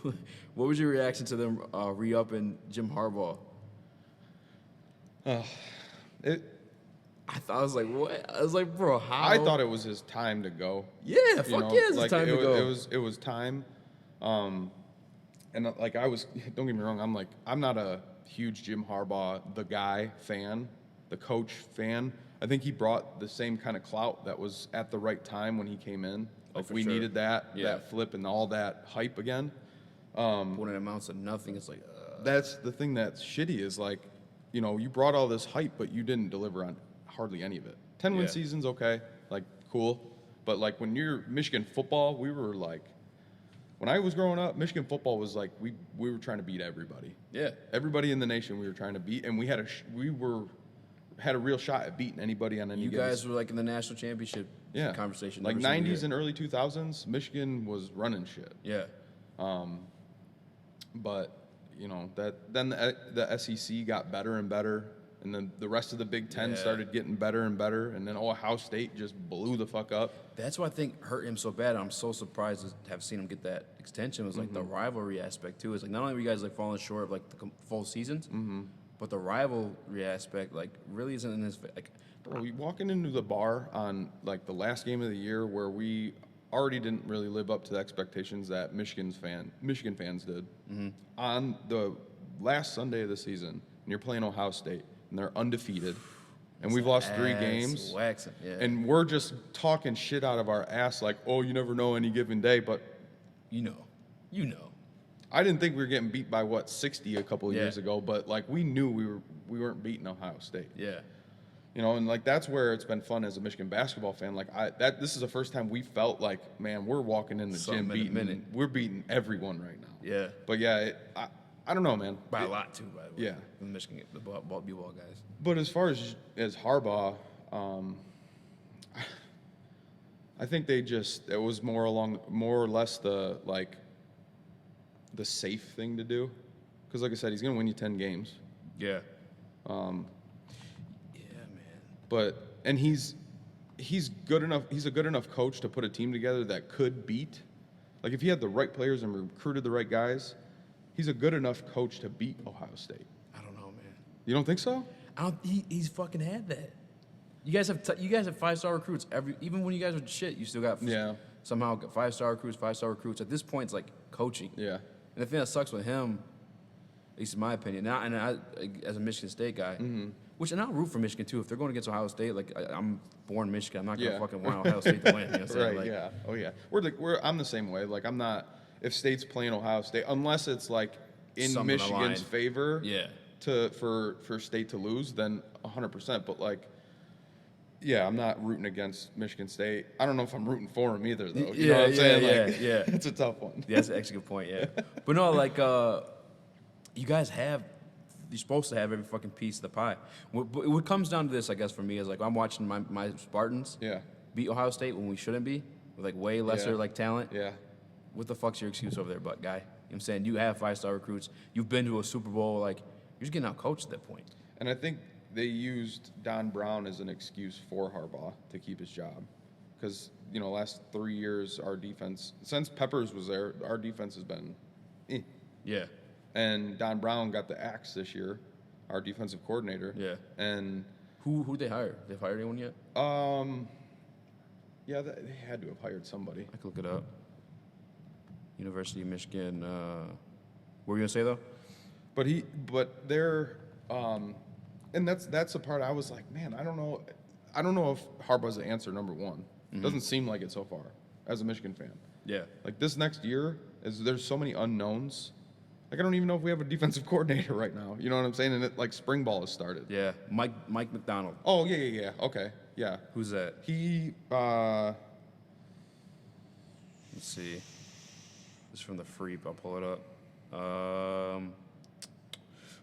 was your reaction to them re-upping Jim Harbaugh? I was like, what? I was like, bro, how? I thought it was his time to go. Yeah, fuck yeah, it's like, time to go. It was time. And like I was, don't get me wrong, I'm not a huge Jim Harbaugh, the guy fan, the coach fan. I think he brought the same kind of clout that was at the right time when he came in. Like for we sure. needed that flip and all that hype again. When it amounts to nothing, it's like, That's the thing that's shitty is like, you brought all this hype, but you didn't deliver on hardly any of it. 10-win Yeah. season's okay, like cool. But like when you're Michigan football, we were like, when I was growing up, Michigan football was like we were trying to beat everybody. Yeah. Everybody in the nation we were trying to beat, and we had a real shot at beating anybody on any. You guys were like in the national championship conversation. Like 90s and early 2000s, Michigan was running shit. Yeah. But you know then the SEC got better and better, and then the rest of the Big Ten started getting better and better, and then Ohio State just blew the fuck up. That's what I think hurt him so bad. I'm so surprised to have seen him get that extension. Was like the rivalry aspect too. It's like not only were you guys like falling short of like the full seasons, but the rivalry aspect like really isn't in his like. Bro, we walking into the bar on like the last game of the year where we already didn't really live up to the expectations that Michigan fans did. On the last Sunday of the season, and you're playing Ohio State, and they're undefeated, and we've lost 3 games, Waxing, and we're just talking shit out of our ass like, oh, you never know any given day, but you know. I didn't think we were getting beat by 60 a couple of years ago, but like we knew we weren't beating Ohio State. Yeah. You know, and like that's where it's been fun as a Michigan basketball fan. Like this is the first time we felt like, man, we're walking in the gym beating. We're beating everyone right now. Yeah. But yeah, I don't know, man. By a lot too, by the way. Yeah. The Michigan, the ball guys. But as far as Harbaugh, I think it was more or less the safe thing to do, because like I said, he's gonna win you 10 games. Yeah. And he's good enough. He's a good enough coach to put a team together that could beat. Like if he had the right players and recruited the right guys, he's a good enough coach to beat Ohio State. I don't know, man. You don't think so? He's fucking had that. You guys have 5-star recruits. Even when you guys were shit, you still got somehow got 5-star recruits. At this point, it's like coaching. Yeah. And the thing that sucks with him, at least in my opinion, now and I as a Michigan State guy. And I'll root for Michigan too. If they're going against Ohio State, like I'm born in Michigan, I'm not gonna fucking want Ohio State to win. You know what I'm saying? Right? Like, yeah. Oh yeah. I'm the same way. Like I'm not. If State's playing Ohio State, unless it's like in Michigan's favor, for State to lose, then 100%. But like, yeah, I'm not rooting against Michigan State. I don't know if I'm rooting for them either, though. You know what I'm saying? Like, it's a tough one. Yeah, that's actually a good point. Yeah, but no, like you guys you're supposed to have every fucking piece of the pie. What comes down to this, I guess, for me is like I'm watching my Spartans beat Ohio State when we shouldn't be, with like way lesser like talent. Yeah. What the fuck's your excuse over there, guy? You know what I'm saying? You have 5-star recruits. You've been to a Super Bowl. Like you're just getting out coached at that point. And I think they used Don Brown as an excuse for Harbaugh to keep his job, because last 3 years our defense, since Peppers was there, our defense has been. Yeah. And Don Brown got the axe this year, our defensive coordinator. Yeah. And who they hired? They've hired anyone yet? Yeah, they had to have hired somebody. I could look it up. University of Michigan. What were you gonna say though? But they're, and that's the part I was like, man, I don't know if Harbaugh's the answer number one. Doesn't seem like it so far as a Michigan fan. Yeah. Like this next year, there's so many unknowns. Like, I don't even know if we have a defensive coordinator right now. You know what I'm saying? And spring ball has started. Yeah, Mike McDonald. Oh, yeah. Okay, yeah. Who's that? He, let's see. This is from the Freep. I'll pull it up.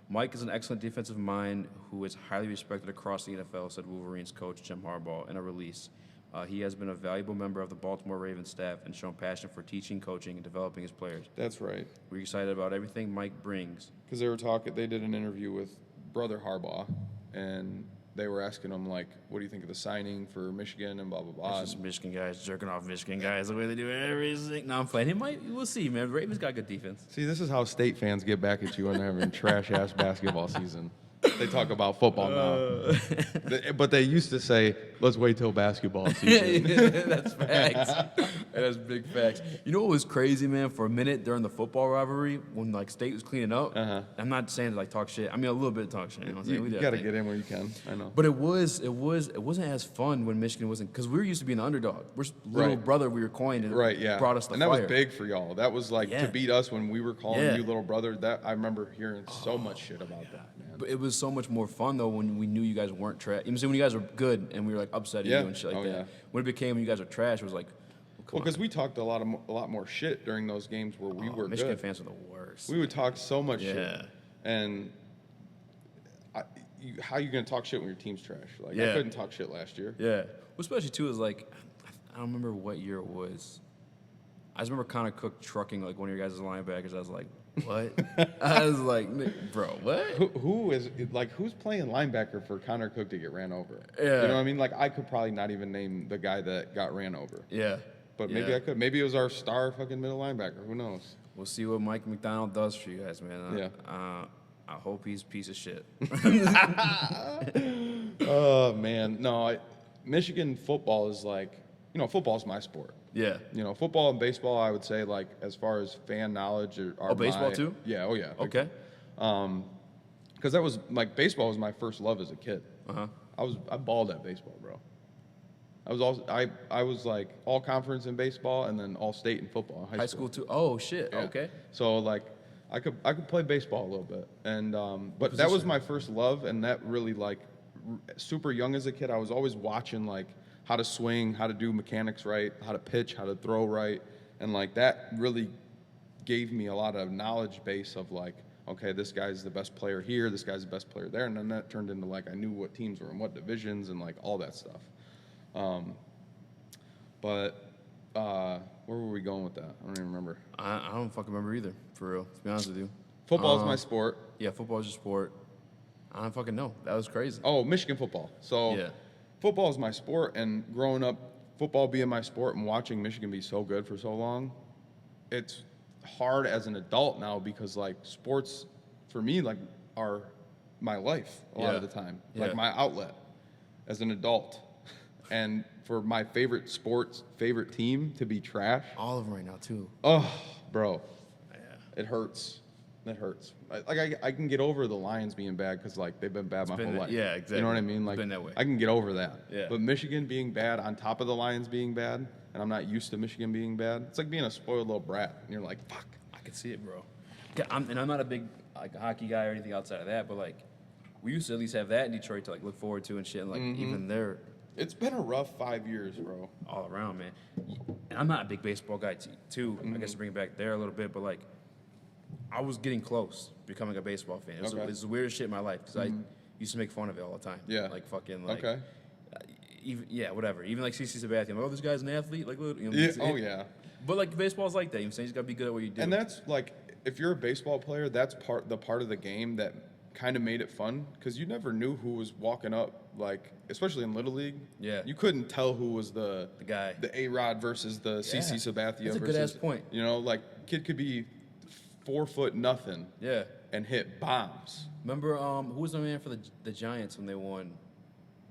Mike is an excellent defensive mind who is highly respected across the NFL, said Wolverines coach Jim Harbaugh in a release. He has been a valuable member of the Baltimore Ravens staff and shown passion for teaching, coaching, and developing his players. That's right. We're excited about everything Mike brings. Because they did an interview with Brother Harbaugh, and they were asking him, like, what do you think of the signing for Michigan and blah, blah, blah. It's just Michigan guys jerking off Michigan guys the way they do everything. No, I'm playing. We'll see, man. Ravens got good defense. See, this is how State fans get back at you when they're having trash-ass basketball season. They talk about football now. But they used to say, let's wait till basketball season. That's facts. That's big facts. You know what was crazy, man? For a minute during the football rivalry, when State was cleaning up, I'm not saying to talk shit. I mean, a little bit of talk shit. You know what I'm saying? You got to get in where you can. I know. But it wasn't as fun when Michigan wasn't, because we were used to being the underdog. We're little brother we were coined and brought us the and that fire. was big for y'all. That was to beat us when we were calling you little brother. That I remember hearing so much shit about that, man. But it was so much more fun though when we knew you guys weren't trash. You know, when you guys were good and we were upsetting you and shit like that. Yeah. When it became when you guys are trash, it was like, well, Well, because we talked a lot more shit during those games where we were Michigan good. fans are the worst. We would talk so much shit. Yeah. And how are you going to talk shit when your team's trash? Like, I Yeah. couldn't talk shit last year. Yeah. Well, especially too is like, I don't remember what year it was. I just remember Connor Cook trucking like one of your guys' linebackers. I was like, what? I was like, bro, what? Who's playing linebacker for Connor Cook to get ran over? Yeah. You know what I mean? Like, I could probably not even name the guy that got ran over. Yeah. But maybe Yeah. I could. Maybe it was our star fucking middle linebacker. Who knows? We'll see what Mike McDonald does for you guys, man. Yeah. I hope he's a piece of shit. Oh, man. No, Michigan football is like, football's my sport. Yeah. Football and baseball, I would say, like, as far as fan knowledge are baseball too? Yeah, oh yeah. Okay. Because that was, like, baseball was my first love as a kid. Uh-huh. I balled at baseball, bro. I was like all conference in baseball and then all state in football in High school too. Oh shit. Yeah. Okay. So like I could play baseball a little bit, and but that was my first love, and that really like super young as a kid, I was always watching like how to swing, how to do mechanics right, how to pitch, how to throw right, and like that really gave me a lot of knowledge base of like, okay, this guy's the best player here, this guy's the best player there, and then that turned into like I knew what teams were in what divisions and like all that stuff. Where were we going with that? I don't even remember. I don't fucking remember either, for real. To be honest with you. Football is my sport. Yeah, football is your sport. I don't fucking know. That was crazy. Oh, Michigan football. So Yeah. football is my sport, and growing up, football being my sport and watching Michigan be so good for so long, it's hard as an adult now because like sports for me like are my life a lot of the time, like my outlet as an adult. And for my favorite team to be trash. All of them right now too. Oh, bro. Yeah. It hurts. It hurts. I can get over the Lions being bad because like they've been bad my whole life. Yeah, exactly. You know what I mean? Like Been that way. I can get over that. Yeah. But Michigan being bad on top of the Lions being bad, and I'm not used to Michigan being bad. It's like being a spoiled little brat, and you're like, fuck. I can see it, bro. I'm not a big like hockey guy or anything outside of that, but like we used to at least have that in Detroit to like look forward to and shit. And like even there, It's been a rough 5 years, bro. all around, man. And I'm not a big baseball guy too. I guess to bring it back there a little bit, but like I was getting close becoming a baseball fan. It was, Okay. it was the weirdest shit in my life because I used to make fun of it all the time. Yeah. Like fucking like. Okay. Even whatever. Even like CC Sabathia. Oh, this guy's an athlete. Like, you know, Yeah. Oh yeah. But like baseball's like that. You're saying you got to be good at what you do. And that's like, if you're a baseball player, that's part of the game that kind of made it fun because you never knew who was walking up. Like, especially in Little League, Yeah. you couldn't tell who was the guy. the A-Rod versus the CC Sabathia. That's a good-ass point. You know, like kid could be 4 foot nothing. Yeah. And hit bombs. Remember who was the man for the Giants when they won?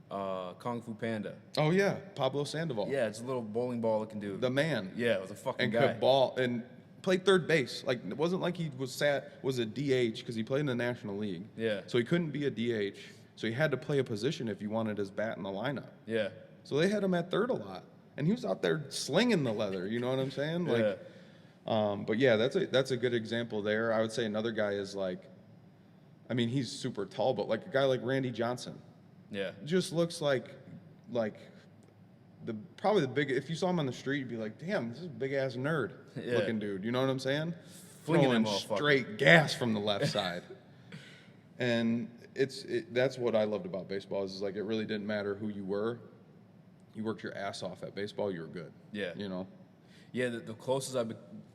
Kung Fu Panda. Oh yeah, Pablo Sandoval. Yeah, it's a little bowling ball looking dude. The man. Yeah, it was a fucking And guy. could ball and played third base. Like it wasn't like he was a DH because he played in the National League. Yeah. So he couldn't be a DH. So he had to play a position if you wanted his bat in the lineup. Yeah. So they had him at third a lot, and he was out there slinging the leather. You know what I'm saying? Like, but yeah, that's a good example there. I would say another guy is like, I mean, he's super tall, but like a guy like Randy Johnson, Yeah. just looks like probably the big. If you saw him on the street, you'd be like, damn, this is a big ass nerd looking dude. You know what I'm saying? Flinging Throwing that motherfucker. straight gas from the left side, and that's what I loved about baseball is like it really didn't matter who you were. You worked your ass off at baseball, you were good. Yeah. You know? Yeah, the closest I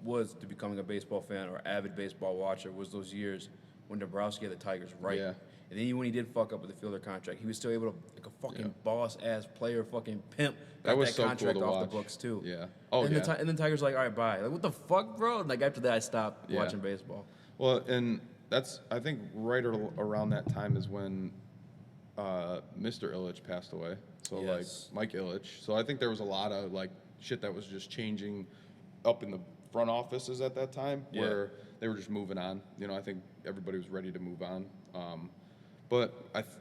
was to becoming a baseball fan or avid baseball watcher was those years when Dombrowski had the Tigers right. Yeah. And then when he did fuck up with the fielder contract, he was still able to, like a fucking boss-ass player, fucking pimp, That got was that so cool contract to off watch. the books, too. Yeah. Oh, and yeah. And then Tigers like, all right, bye. Like, what the fuck, bro? And like, after that, I stopped Yeah. watching baseball. Well, and that's, I think, right around that time is when Mr. Ilitch passed away. So, Yes. like, Mike Ilitch. So I think there was a lot of, like, shit that was just changing up in the front offices at that time where they were just moving on. You know, I think everybody was ready to move on. But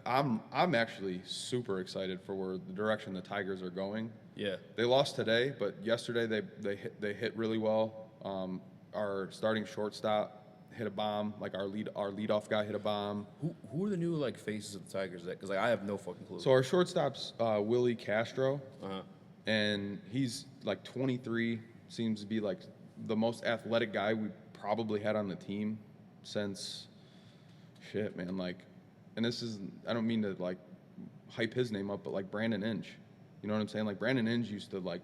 I'm actually super excited for where the direction the Tigers are going. Yeah. They lost today, but yesterday they hit really well. Our starting shortstop hit a bomb. Like our leadoff guy hit a bomb. Who are the new, like, faces of the Tigers? Because, like, I have no fucking clue. So our shortstop's Willie Castro. Uh-huh. and he's like 23, seems to be like the most athletic guy we probably had on the team since shit, man. Like, and this is, I don't mean to like hype his name up, but like Brandon Inge, you know what I'm saying? Like Brandon Inge used to like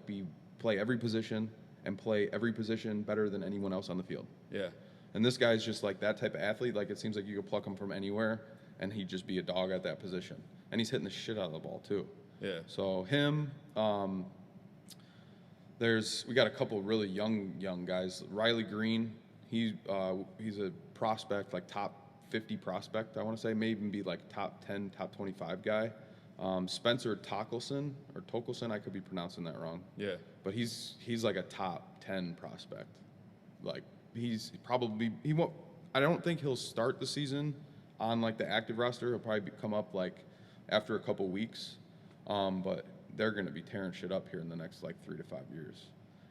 play every position and play every position better than anyone else on the field. Yeah. And this guy's just like that type of athlete. Like, it seems like you could pluck him from anywhere and he'd just be a dog at that position. And he's hitting the shit out of the ball too. Yeah. So him, we got a couple really young guys. Riley Green, he's a prospect, like top 50 prospect, I want to say, maybe even be like top 10, top 25 guy. Spencer Tokelson, I could be pronouncing that wrong. Yeah. But he's like a top 10 prospect. Like, he won't, I don't think he'll start the season on like the active roster. He'll probably come up like after a couple weeks. But they're going to be tearing shit up here in the next like 3 to 5 years.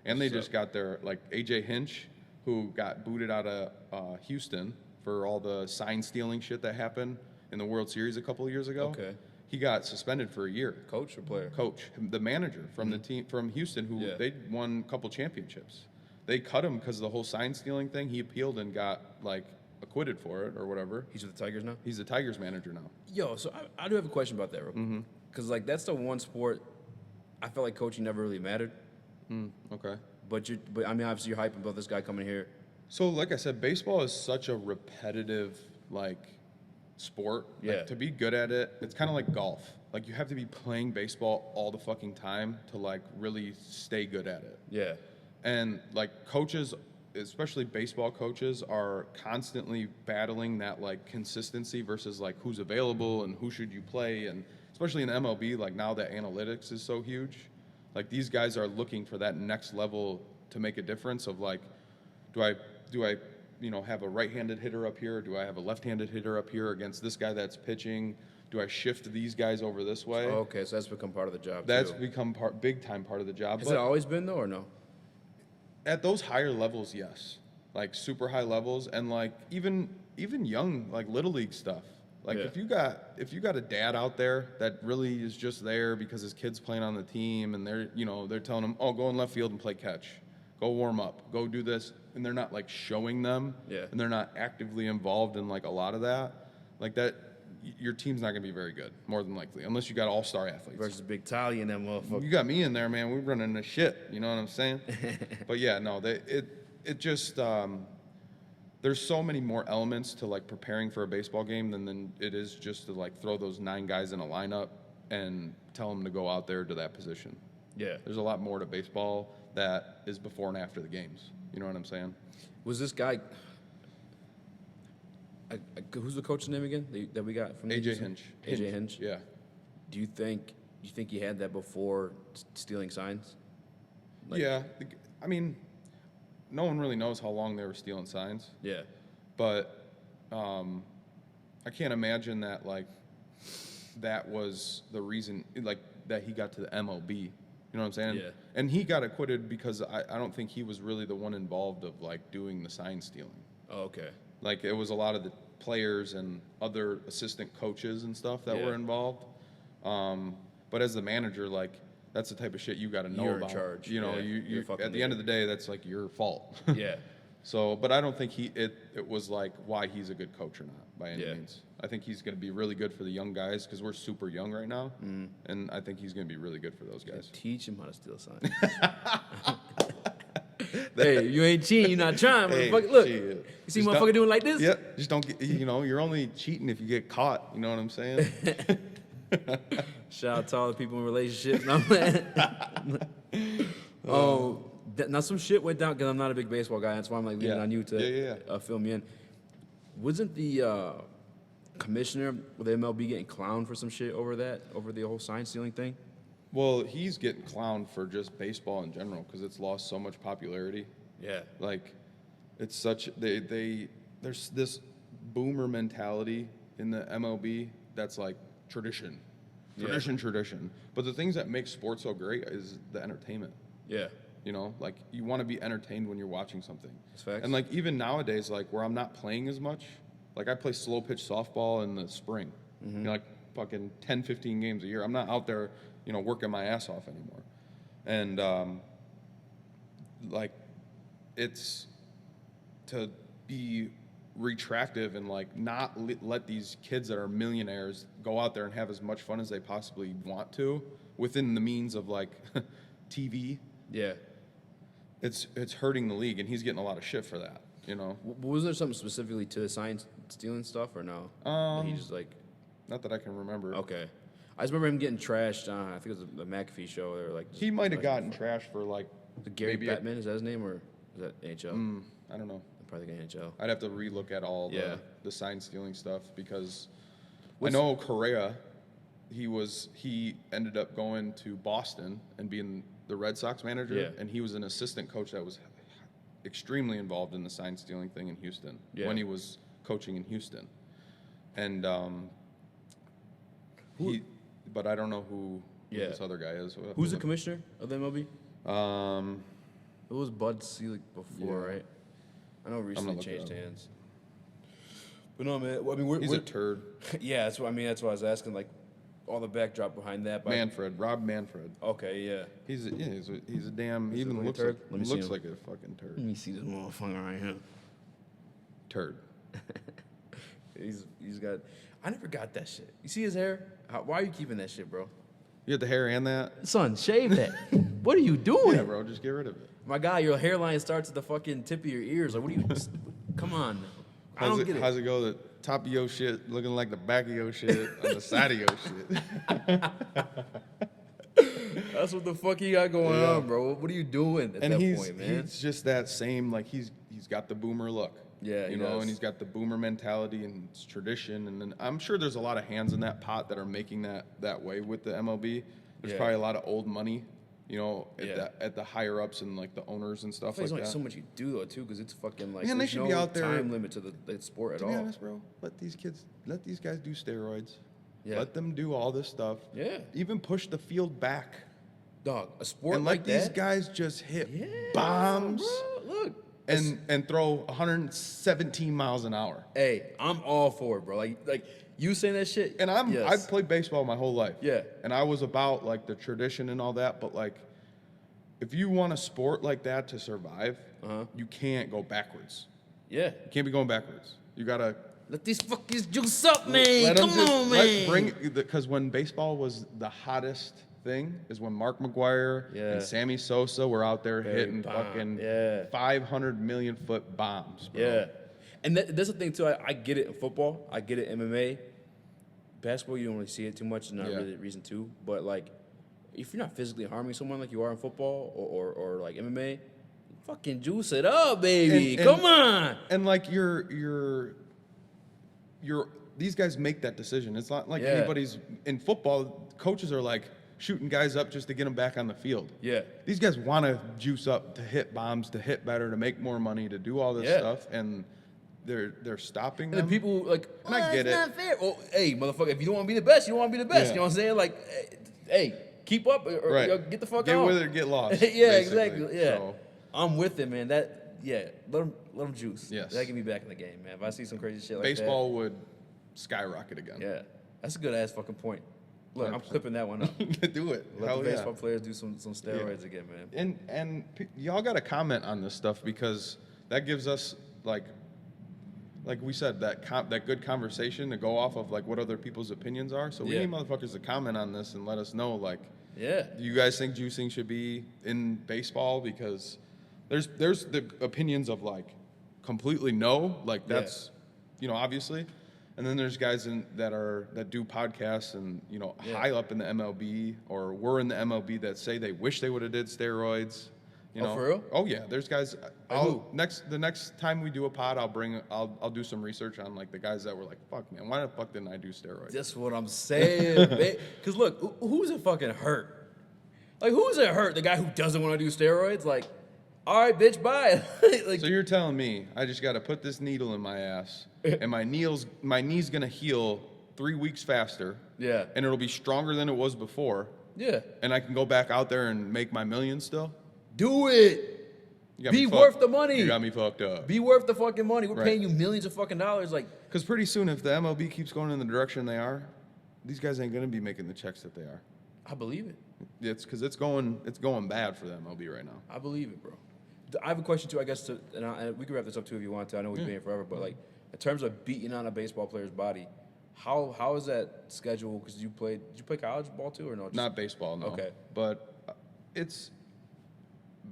And they just got their, like, AJ Hinch, who got booted out of Houston for all the sign stealing shit that happened in the World Series a couple of years ago. Okay. He got suspended for a year. Coach or player? Coach, the manager from the team from Houston, who they won a couple championships. They cut him because of the whole sign stealing thing. He appealed and got like acquitted for it or whatever. He's with the Tigers now? He's the Tigers manager now. Yo, so I do have a question about that, real quick. Because like that's the one sport I felt like coaching never really mattered. Okay. But I mean, obviously you're hyping about this guy coming here. So like I said, baseball is such a repetitive like sport. Yeah. Like, to be good at it, it's kind of like golf. Like, you have to be playing baseball all the fucking time to like really stay good at it. Yeah. And like coaches, especially baseball coaches, are constantly battling that like consistency versus like who's available and who should you play. And especially in MLB, like now that analytics is so huge, like these guys are looking for that next level to make a difference of like, do I have a right-handed hitter up here? Or do I have a left-handed hitter up here against this guy that's pitching? Do I shift these guys over this way? Oh, okay, so that's become part of the job. That's too. become big time part of the job. Has it always been though, or no? At those higher levels, yes, like super high levels, and like even young like little league stuff. Like if you got a dad out there that really is just there because his kid's playing on the team, and they're telling him, oh, go in left field and play catch, go warm up, go do this, and they're not like showing them, and they're not actively involved in like a lot of that, like that. Your team's not going to be very good, more than likely, unless you got all-star athletes. Versus Big Tally and that motherfucker. You got me in there, man. We're running the shit. You know what I'm saying? But yeah, no, it just there's so many more elements to like preparing for a baseball game than it is just to like throw those 9 guys in a lineup and tell them to go out there to that position. Yeah. There's a lot more to baseball that is before and after the games. You know what I'm saying? Was this guy? Who's the coach's name again that we got from AJ Hinch. AJ Hinch. Yeah. Do you think he had that before stealing signs? Yeah. I mean, no one really knows how long they were stealing signs. Yeah. But I can't imagine that like that was the reason like that he got to the MLB. You know what I'm saying? Yeah. And he got acquitted because I don't think he was really the one involved of like doing the sign stealing. Oh, okay. Like, it was a lot of the players and other assistant coaches and stuff that were involved. But as the manager, like, that's the type of shit you got to know You're about. in charge. You know, You're at the end of the day, that's like your fault. Yeah. So, but I don't think it was like why he's a good coach or not by any means. I think he's going to be really good for the young guys because we're super young right now, and I think he's going to be really good for those guys. Teach him how to steal signs. Hey, you ain't cheating, you're not trying, Hey, motherfucker. Look, shit. you see Just motherfucker don't- doing like this? Yep. Just don't get. You're only cheating if you get caught. You know what I'm saying? Shout out to all the people in relationships. Now some shit went down because I'm not a big baseball guy. That's why I'm like leaning on you to fill me in. Wasn't the commissioner with the MLB getting clowned for some shit over the whole sign stealing thing? Well, he's getting clowned for just baseball in general because it's lost so much popularity. Yeah. Like, it's such there's this boomer mentality in the MLB that's like tradition. But the things that make sports so great is the entertainment. Yeah. You know, like you want to be entertained when you're watching something. That's facts. And like even nowadays, like where I'm not playing as much, like I play slow pitch softball in the spring. Like fucking 10, 15 games a year. I'm not out there, working my ass off anymore. And like, it's to be retractive and like not let these kids that are millionaires go out there and have as much fun as they possibly want to within the means of like TV. Yeah. It's hurting the league, and he's getting a lot of shit for that. You know. Was there something specifically to the sign stealing stuff or no? He just like. Not that I can remember. Okay. I just remember him getting trashed on, I think it was the McAfee show. Or like he might have gotten trashed for like. The Gary Bettman, is that his name, or is that NHL? I don't know. Probably NHL. I'd have to relook at all the sign stealing stuff because I What's- know Correa. He ended up going to Boston and being the Red Sox manager, and he was an assistant coach that was extremely involved in the sign stealing thing in Houston when he was coaching in Houston, and but I don't know who this other guy is. Who's the commissioner of the MLB? It was Bud Selig before, right? I know recently changed hands. But no, man. I mean, he's a turd. Yeah, that's what I mean. That's why I was asking, like, all the backdrop behind that. Rob Manfred. Okay, yeah. He's a damn. He even looks like a fucking turd. Let me see this motherfucker right here. Turd. He's got. I never got that shit. You see his hair? Why are you keeping that shit, bro? You got the hair and that? Son, shave that. What are you doing? Yeah, bro, just get rid of it. My guy, your hairline starts at the fucking tip of your ears. Like, what are you? Come on. I don't get it. How's it go? The top of your shit looking like the back of your shit on the side of your shit. That's what the fuck he got going on, bro. What are you doing at that point, man? He's just that same, like, he's got the boomer look. Yeah, you know, and he's got the boomer mentality and it's tradition. And then I'm sure there's a lot of hands in that pot that are making that way with the MLB. There's probably a lot of old money, you know, at the higher ups and like the owners and stuff like that. There's only so much you do though too, because it's fucking like Man, they there's should no be out there. time limit to the sport at all. To be honest, bro, let these guys do steroids. Yeah. Let them do all this stuff. Yeah. Even push the field back. Dog, a sport And like let these that, guys just hit bombs. bro, look. And throw 117 miles an hour. Hey, I'm all for it, bro. Like you saying that shit. And I've played baseball my whole life. Yeah. And I was about like the tradition and all that, but like if you want a sport like that to survive, you can't go backwards. Yeah. You can't be going backwards. You gotta let these fuckers juice up, man. Come on, man. Because when baseball was the hottest thing is when Mark McGwire and Sammy Sosa were out there hitting fucking 500 million foot bombs, bro. Yeah. And that's the thing, too. I get it in football. I get it in MMA. Basketball, you don't really see it too much. It's not really a reason to. But, like, if you're not physically harming someone like you are in football or like MMA, fucking juice it up, baby. Come on. And, like, these guys make that decision. It's not like anybody's – in football, coaches are like – shooting guys up just to get them back on the field. Yeah. These guys want to juice up, to hit bombs, to hit better, to make more money, to do all this stuff, and they're stopping them. And the people like, and I get it. Not fair. Well, hey, motherfucker, if you don't want to be the best, you don't want to be the best. Yeah. You know what I'm saying? Like, hey, keep up or get the fuck out. Get with it or get lost. Yeah, exactly. Yeah. So, I'm with it, man. Let them juice. Yes. That get me back in the game, man. If I see some crazy shit like baseball would skyrocket again. Yeah. That's a good ass fucking point. Look, 100%. I'm clipping that one up. Do it. Let the baseball players do some steroids again, man. And y'all got to comment on this stuff because that gives us like we said that good conversation to go off of like what other people's opinions are. So we need motherfuckers to comment on this and let us know like, do you guys think juicing should be in baseball? Because there's the opinions of like completely no, like that's obviously. And then there's guys that do podcasts and high up in the MLB or were in the MLB that say they wish they would have did steroids. Oh, for real? Oh yeah, there's guys. The next time we do a pod, I'll do some research on like the guys that were like, fuck man, why the fuck didn't I do steroids? That's what I'm saying, man. Because look, who's it fucking hurt? Like who's it hurt? The guy who doesn't want to do steroids? Like, all right, bitch, bye. Like, so you're telling me I just got to put this needle in my ass and my knee's gonna heal 3 weeks faster. Yeah. And it'll be stronger than it was before. Yeah. And I can go back out there and make my millions still. Do it. Be worth the money. You got me fucked up. Be worth the fucking money. We're paying you millions of fucking dollars. Like, because pretty soon, if the MLB keeps going in the direction they are, these guys ain't gonna be making the checks that they are. I believe it. It's because it's going bad for them. MLB right now. I believe it, bro. I have a question too, I guess, and we can wrap this up too if you want to. I know we've been here forever, but like in terms of beating on a baseball player's body, how is that schedule? Because did you play college ball too or no? Not baseball, no. Okay. But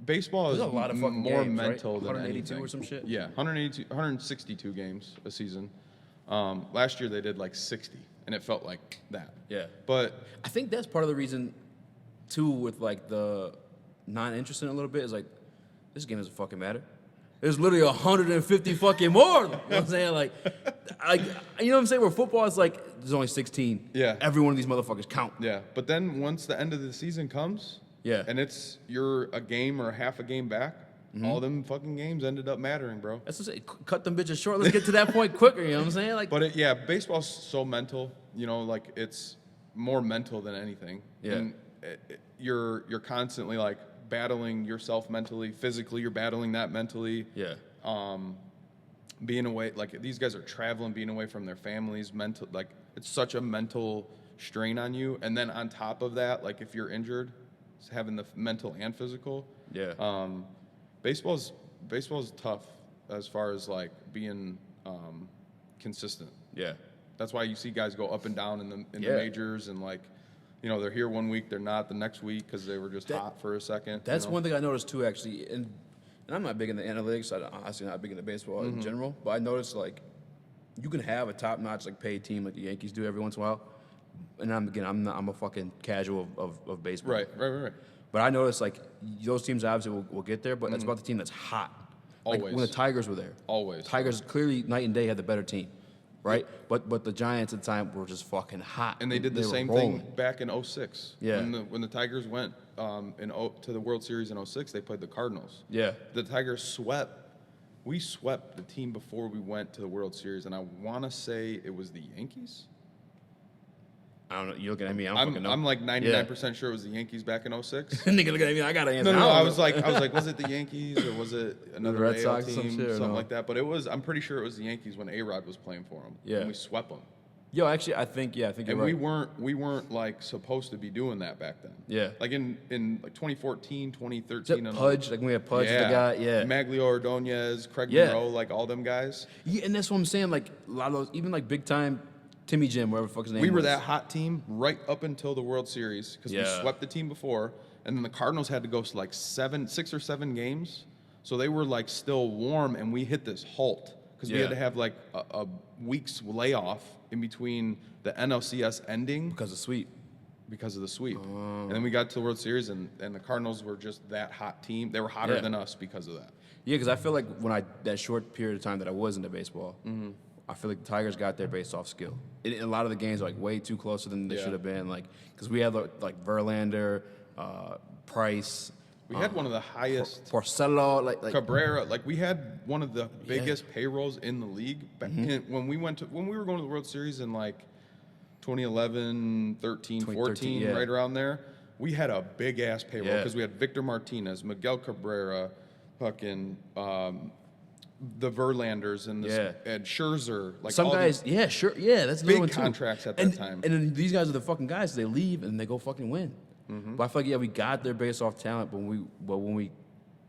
baseball is There's a lot of fucking more games, mental right? than 182 anything. or some shit? Yeah, 162 games a season. Last year they did like 60, and it felt like that. Yeah. But I think that's part of the reason, too, with like the non-interest in it a little bit is like, this game doesn't fucking matter. There's literally 150 fucking more. You know what I'm saying? Like, you know what I'm saying? Where football is like, there's only 16. Yeah. Every one of these motherfuckers count. yeah, but then once the end of the season comes, Yeah. and you're a game or half a game back, all them fucking games ended up mattering, bro. That's what I'm saying. Cut them bitches short. Let's get to that point quicker. You know what I'm saying? Like, But baseball's so mental. You know, like it's more mental than anything. Yeah. And you're constantly like battling yourself mentally, physically. You're battling that mentally. yeah. Being away, like these guys are traveling, being away from their families. Mental, like it's such a mental strain on you. And then on top of that, like if you're injured, it's having the mental and physical. Yeah. Baseball's tough as far as like being consistent. Yeah. That's why you see guys go up and down in the Yeah. majors and like, you know, they're here one week, they're not the next week because they were just hot for a second. That's you know? one thing I noticed too, actually, and I'm not big in the analytics. I'm honestly not big into baseball in general, but I noticed like you can have a top-notch like paid team like the Yankees do every once in a while, and I'm a fucking casual of baseball. Right. But I noticed like those teams obviously will get there, but that's about the team that's hot. Like Always. when the Tigers were there. Always. Tigers clearly night and day had the better team, right? But the Giants at the time were just fucking hot. And they did the were same rolling. thing back in 06. Yeah. When the Tigers went to the World Series in 06, they played the Cardinals. Yeah. The Tigers we swept the team before we went to the World Series, and I want to say it was the Yankees. I don't know. You looking at me? I don't fucking know. I'm like 99% sure it was the Yankees back in 06. Nigga looking at me. I got to answer. No, I I don't was know. like, was it the Yankees or was it another Red AL Sox, team, some shit, or something no? like that? But I'm pretty sure it was the Yankees when A-Rod was playing for them. Yeah. And we swept them. Yo, actually, I think you're And right. we weren't like supposed to be doing that back then. Yeah. Like in like 2014, 2013. Is that and Pudge? Like when we had Pudge, the guy. Yeah. Maglio Ordonez, Craig Yeah. Monroe, like all them guys. Yeah, and that's what I'm saying. Like a lot of those, even like big time Timmy Jim, whatever the fuck his name We was. were that hot team right up until the World Series because we Yeah. swept the team before, and then the Cardinals had to go like 6 or 7 games, so they were like still warm, and we hit this halt because we Yeah. had to have like a week's layoff in between the NLCS ending because of sweep. because of the sweep, and then we got to the World Series, and the Cardinals were just that hot team. They were hotter Yeah. than us because of that. Yeah, because I feel like when that short period of time that I was into baseball, Mm-hmm. I feel like the Tigers got there based off skill. A lot of the games are like way too closer than they Yeah. should have been. Like because we had like Verlander, Price, We had one of the highest. Porcello, like Cabrera, like we had one of the biggest payrolls in the league back Mm-hmm. when we were going to the World Series in like 2011, 13, 14, 2013, yeah. right around there. We had a big ass payroll Yeah. because we had Victor Martinez, Miguel Cabrera, fucking the Verlanders and and Scherzer, like some all guys. these- Yeah, sure. Yeah, that's another big one too. contracts at that and, time. And then these guys are the fucking guys. They leave and they go fucking win. Mm-hmm. But I feel like we got there based off talent. But when we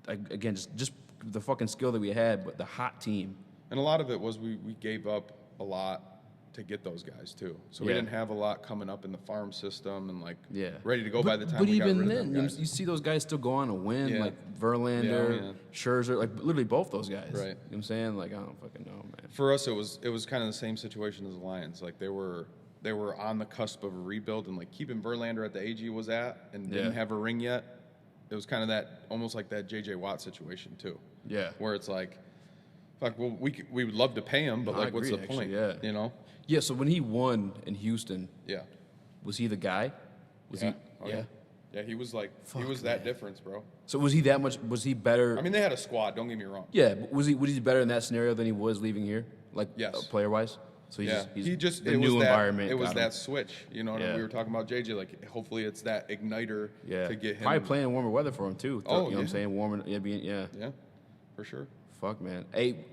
again just the fucking skill that we had, but the hot team. And a lot of it was we gave up a lot to get those guys too. So we Yeah. didn't have a lot coming up in the farm system and like Yeah. ready to go by the time But we even got rid then, of them guys. you see those guys still go on and win, Yeah. like Verlander, Yeah. Scherzer, like literally both those guys. Right. You know what I'm saying? Like I don't fucking know, man. For us, it was kind of the same situation as the Lions. Like they were on the cusp of a rebuild, and like keeping Verlander at the age he was at and didn't Yeah. have a ring yet. It was kind of that almost like that J.J. Watt situation too, Yeah. where it's like, fuck, well we would love to pay him, but I like, what's the agree, point? actually, yeah. You know? Yeah. So when he won in Houston, Yeah. was he the guy? Was Yeah. he? Oh, yeah. Yeah, he was like he was that difference, bro. So was he that much? Was he better? I mean, they had a squad. Don't get me wrong. yeah. But was he better in that scenario than he was leaving here? Like Yes. player wise. So Yeah, he's just the it new was that, environment. It was got that him. switch, you know. Yeah. We were talking about JJ. Like, hopefully, it's that igniter Yeah. to get him. Probably playing in warmer weather for him too. Oh, you know what I'm yeah. saying? Warmer. Yeah. Yeah, for sure. Fuck, man. Hey,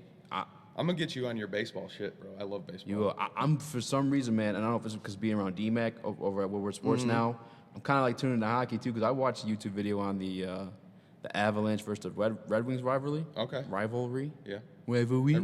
I'm gonna get you on your baseball shit, bro. I love baseball. I'm for some reason, man. And I don't know if it's because being around DMAC over at Woodward Sports Mm-hmm. now. I'm kind of like tuning into hockey too because I watched a YouTube video on the Avalanche versus the Red Wings rivalry. Okay. Rivalry. Yeah. Rivalry.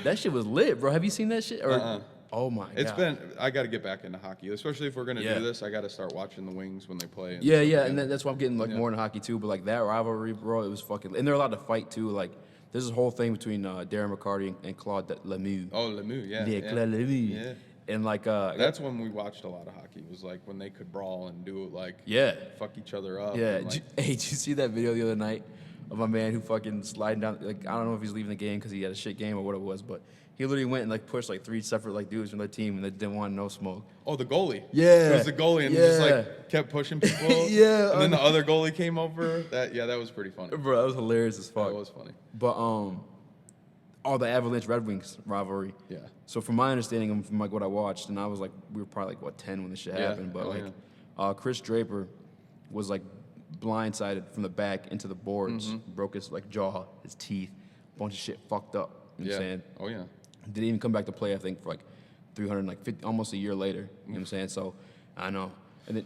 That shit was lit, bro. Have you seen that shit? Or, oh my god. I got to get back into hockey, especially if we're gonna Yeah. do this. I got to start watching the Wings when they play. And Yeah, stuff yeah, like and that. that's why I'm getting like more into hockey too. But like that rivalry, bro, it was fucking. And they're allowed to fight too. Like there's this whole thing between Darren McCarty and Claude Lemieux. Oh, Lemieux, yeah. Yeah, Claude Lemieux. Yeah. And like That's when we watched a lot of hockey. It was like when they could brawl and do it like yeah, fuck each other up. yeah. and, like, Hey, did you see that video the other night of my man who fucking sliding down? Like I don't know if he's leaving the game because he had a shit game or what it was, but he literally went and like pushed like 3 separate like dudes from their team and they didn't want no smoke. Oh, the goalie. Yeah. It was the goalie and he just like kept pushing people. Yeah. And then the other goalie came over. That was pretty funny. Bro, that was hilarious as fuck. That was funny. But the Avalanche Red Wings rivalry. Yeah. So from my understanding and from like what I watched, and I was like, we were probably like what 10 when this shit Yeah. happened. But Oh, Chris Draper was like blindsided from the back into the boards, Mm-hmm. broke his like jaw, his teeth, bunch of shit fucked up. You know what I'm saying? Oh yeah. Didn't even come back to play, I think, for like 350, almost a year later. You know what I'm saying? So I know. And then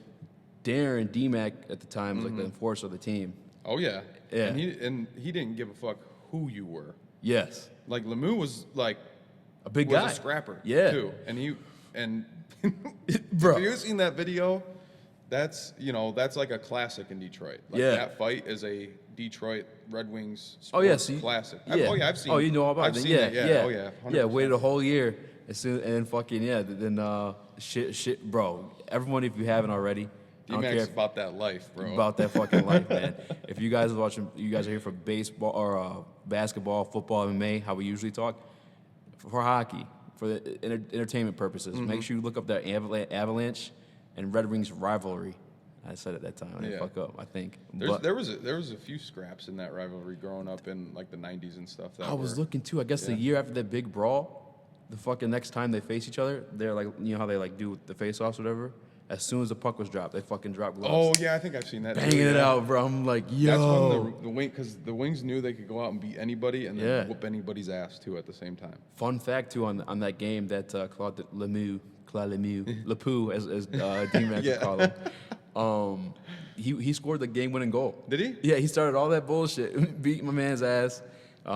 Darren D-Mac at the time was like the enforcer of the team. Oh yeah. Yeah. And he didn't give a fuck who you were. Yes. Like Lemieux was like A big was guy. a scrapper. Yeah. Too. And Bro. Have you seen that video? That's like a classic in Detroit. Like Yeah. that fight is a Detroit Red Wings Oh yeah, sports classic. Yeah. I've seen. Oh, you know all about I've it. seen Yeah, it. Yeah. Oh yeah. 100%. Yeah, waited a whole year as soon and then fucking then shit, bro. Everyone, if you haven't already, I don't care D-Mac's if, about that life, bro. about that fucking life, man. If you guys are watching, you guys are here for baseball or basketball, football, MMA, how we usually talk, for hockey, for the entertainment purposes. Mm-hmm. Make sure you look up that Avalanche and Red Wings rivalry. I said it that time. I didn't Yeah. fuck up, I think. There was a few scraps in that rivalry growing up in like the '90s and stuff. That I was were- looking too. I guess the year after that big brawl, the fucking next time they face each other, they're like, you know how they like do the face-offs or whatever? As soon as the puck was dropped, they fucking dropped gloves. Oh yeah, I think I've seen that. Banging too, it yeah. out, bro. I'm like, yo. That's when the wing, because the Wings knew they could go out and beat anybody and then Yeah. whoop anybody's ass too at the same time. Fun fact too on that game that Claude Lemieux, Lepou, as D-Mac Yeah. would call him. He scored the game-winning goal. Did he? Yeah, he started all that bullshit, beat my man's ass. He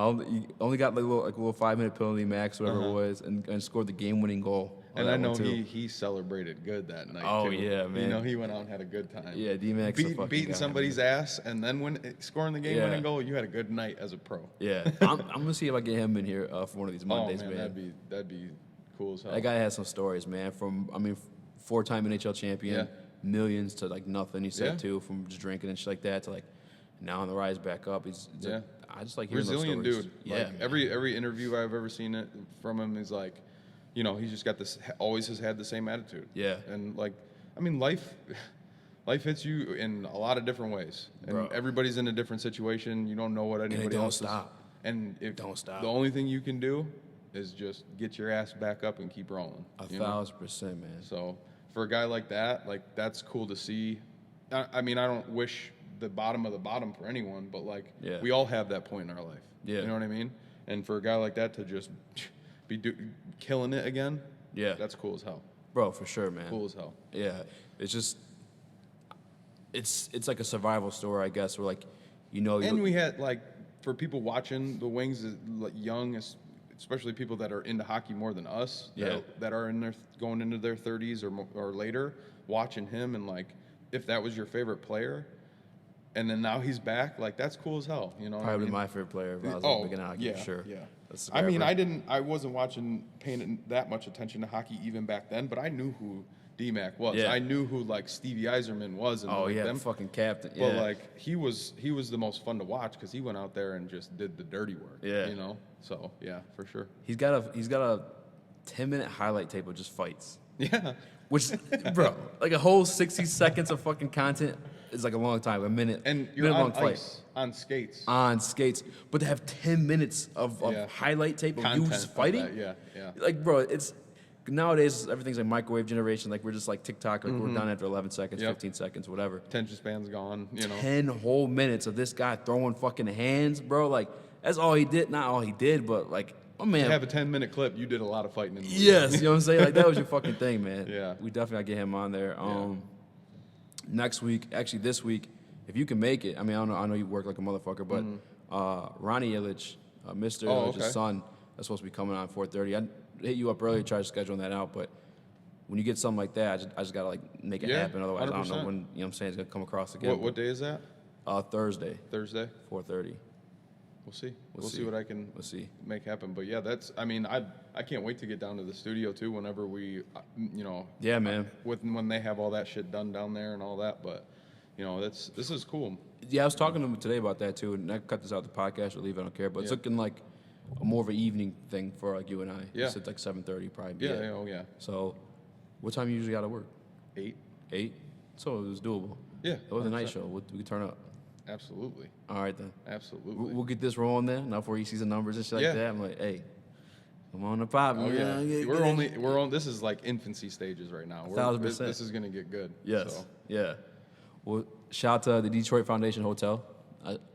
only got like a little 5-minute penalty max, whatever it was, and scored the game-winning goal. on And that I know one, too. he celebrated good that night. Oh, too. yeah, man. You know he went out and had a good time. Yeah, D-Mac's a fucking beating guy, somebody's ass and then scoring the game-winning Yeah. goal. You had a good night as a pro. Yeah, I'm gonna see if I get him in here for one of these Oh Mondays, man, man. that'd be cool as hell. That guy has some stories, man. From 4-time NHL champion, Yeah. millions to like nothing. He said Yeah. too, from just drinking and shit like that to like now on the rise back up. He's Yeah. I just like hearing Resilient those stories. dude. Yeah, Like, man. every interview I've ever seen it from him is like, he's just got this. Always has had the same attitude. Yeah. And like, life hits you in a lot of different ways, and Bro. everybody's in a different situation. You don't know what anybody don't else stop. is. And if Don't stop. the only thing you can do is just get your ass back up and keep rolling. 1,000%, man. So for a guy like that, like that's cool to see. I don't wish the bottom of the bottom for anyone, but like Yeah. we all have that point in our life. Yeah. You know what I mean? And for a guy like that to just be killing it again, Yeah. that's cool as hell. Bro, for sure, man. Cool as hell. Yeah, it's just it's like a survival story, I guess. Where like, And we had like for people watching the Wings, like young, especially people that are into hockey more than us, Yeah. that are going into their 30s or later, watching him and like if that was your favorite player, and then now he's back, like that's cool as hell. You know, what I probably mean? my favorite player if I was Oh, big in hockey, yeah, for sure. yeah. That's the guy I wasn't paying that much attention to hockey even back then, but I knew who D-Mac was. Yeah. I knew who like Stevie Eiserman was. And Oh like yeah, them. the fucking captain. But Yeah. like he was the most fun to watch because he went out there and just did the dirty work. Yeah. You know. So yeah, for sure. He's got a 10-minute highlight tape of just fights. Yeah. Which, bro, like a whole 60 seconds of fucking content is like a long time. A minute. And you're minute on long fight. ice, on skates. On skates, but to have 10 minutes of Yeah. highlight tape of you Content just of fighting. that, yeah, yeah. Like, bro, it's nowadays everything's like microwave generation. Like we're just like TikTok. Like we're done after 11 seconds, Yep. 15 seconds, whatever. Attention span's gone. You know. 10 whole minutes of this guy throwing fucking hands, bro. Like that's all he did. Not all he did, but like Oh, man. To have a 10-minute clip, you did a lot of fighting in the league. Yes, you know what I'm saying? Like, that was your fucking thing, man. Yeah. We definitely got to get him on there. Yeah. Next week, actually this week, if you can make it, I mean, I know you work like a motherfucker, but Ronnie Illich, Mr. Illich's okay. son, that's supposed to be coming on at 4:30. I hit you up earlier, tried scheduling that out, but when you get something like that, I just got to, like, make it Yeah, happen. Otherwise, I don't know 100%. when, you know what I'm saying, it's going to come across again. What day is that? Thursday, Thursday? 4:30. We'll see. We'll We'll see. see what I can make happen. But, yeah, I mean, I can't wait to get down to the studio, too, whenever we, you know. Yeah, man. When they have all that shit done down there and all that. But, you know, this is cool. Yeah, I was talking to him today about that, too, and I cut this out the podcast or leave it, I don't care. But it's looking like more of an evening thing for, like, you and I. Yeah. It's at, like, 7:30 probably. Be Yeah, it. yeah, oh, yeah. So, what time you usually out of work? 8. 8? So it was doable. Yeah. It was a night 100%. show. We could turn up. Absolutely. All right, then. Absolutely. We'll get this rolling then. Now before he sees the numbers and shit like Yeah. that, I'm like, hey, I'm on the pop. Oh, man. yeah. We're on, this is like infancy stages right now. 1,000%. This is going to get good. Yes. So. Yeah. Well, shout out to the Detroit Foundation Hotel.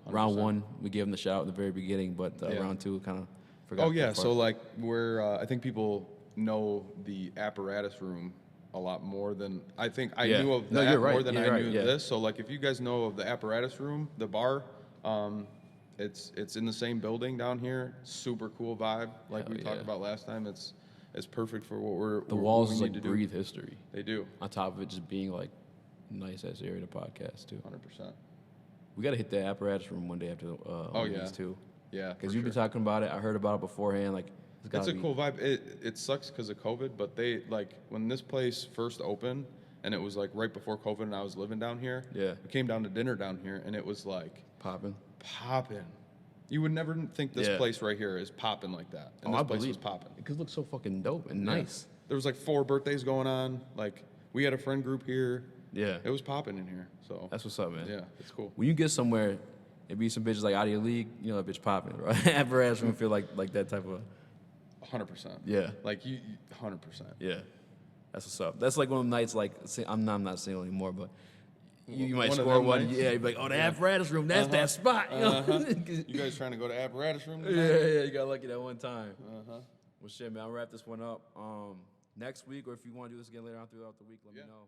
Round 1, we gave them the shout at the very beginning, but round 2 kind of forgot. Oh, yeah. that So, part. like, I think people know the Apparatus room a lot more than I think I Yeah. knew of No, that you're right. more than You're I right, knew yeah. of this. So, like, if you guys know of the Apparatus room, the bar, it's in the same building down here. Super cool vibe, like Hell we talked yeah. about last time. It's perfect for what the what walls we is need like to do. breathe history. They do, On top of it just being like nice ass area to podcast too. 100%. We got to hit the Apparatus room one day after all yeah. these too. Yeah, Because for you've been sure. talking about it. I heard about it beforehand. Like, It's a cool vibe. It sucks because of COVID, but they like when this place first opened, and it was like right before COVID, and I was living down here. Yeah. We came down to dinner down here, and it was like popping. popping. You would never think this Yeah. place right here is popping like that, and I this place was believe popping. Because it looks so fucking dope and Yeah. nice. There was like 4 birthdays going on. Like we had a friend group here. Yeah. It was popping in here. So That's what's up, man. yeah, it's cool. When you get somewhere, it be some bitches like out of your league, you know that bitch popping, right? Apparatus room feel like that type of 100%. Yeah. Like you 100%. Yeah. That's what's up. That's like one of them nights like I'm not single anymore, but you might One of score them one. nights? Yeah, you'd be like, oh, the Apparatus room, that's that spot. You know? You guys trying to go to Apparatus room Yeah, tonight? yeah, you got lucky that one time. Uh-huh. Well, shit, man, I'll wrap this one up. Next week, or if you want to do this again later on throughout the week, let me Yeah. know.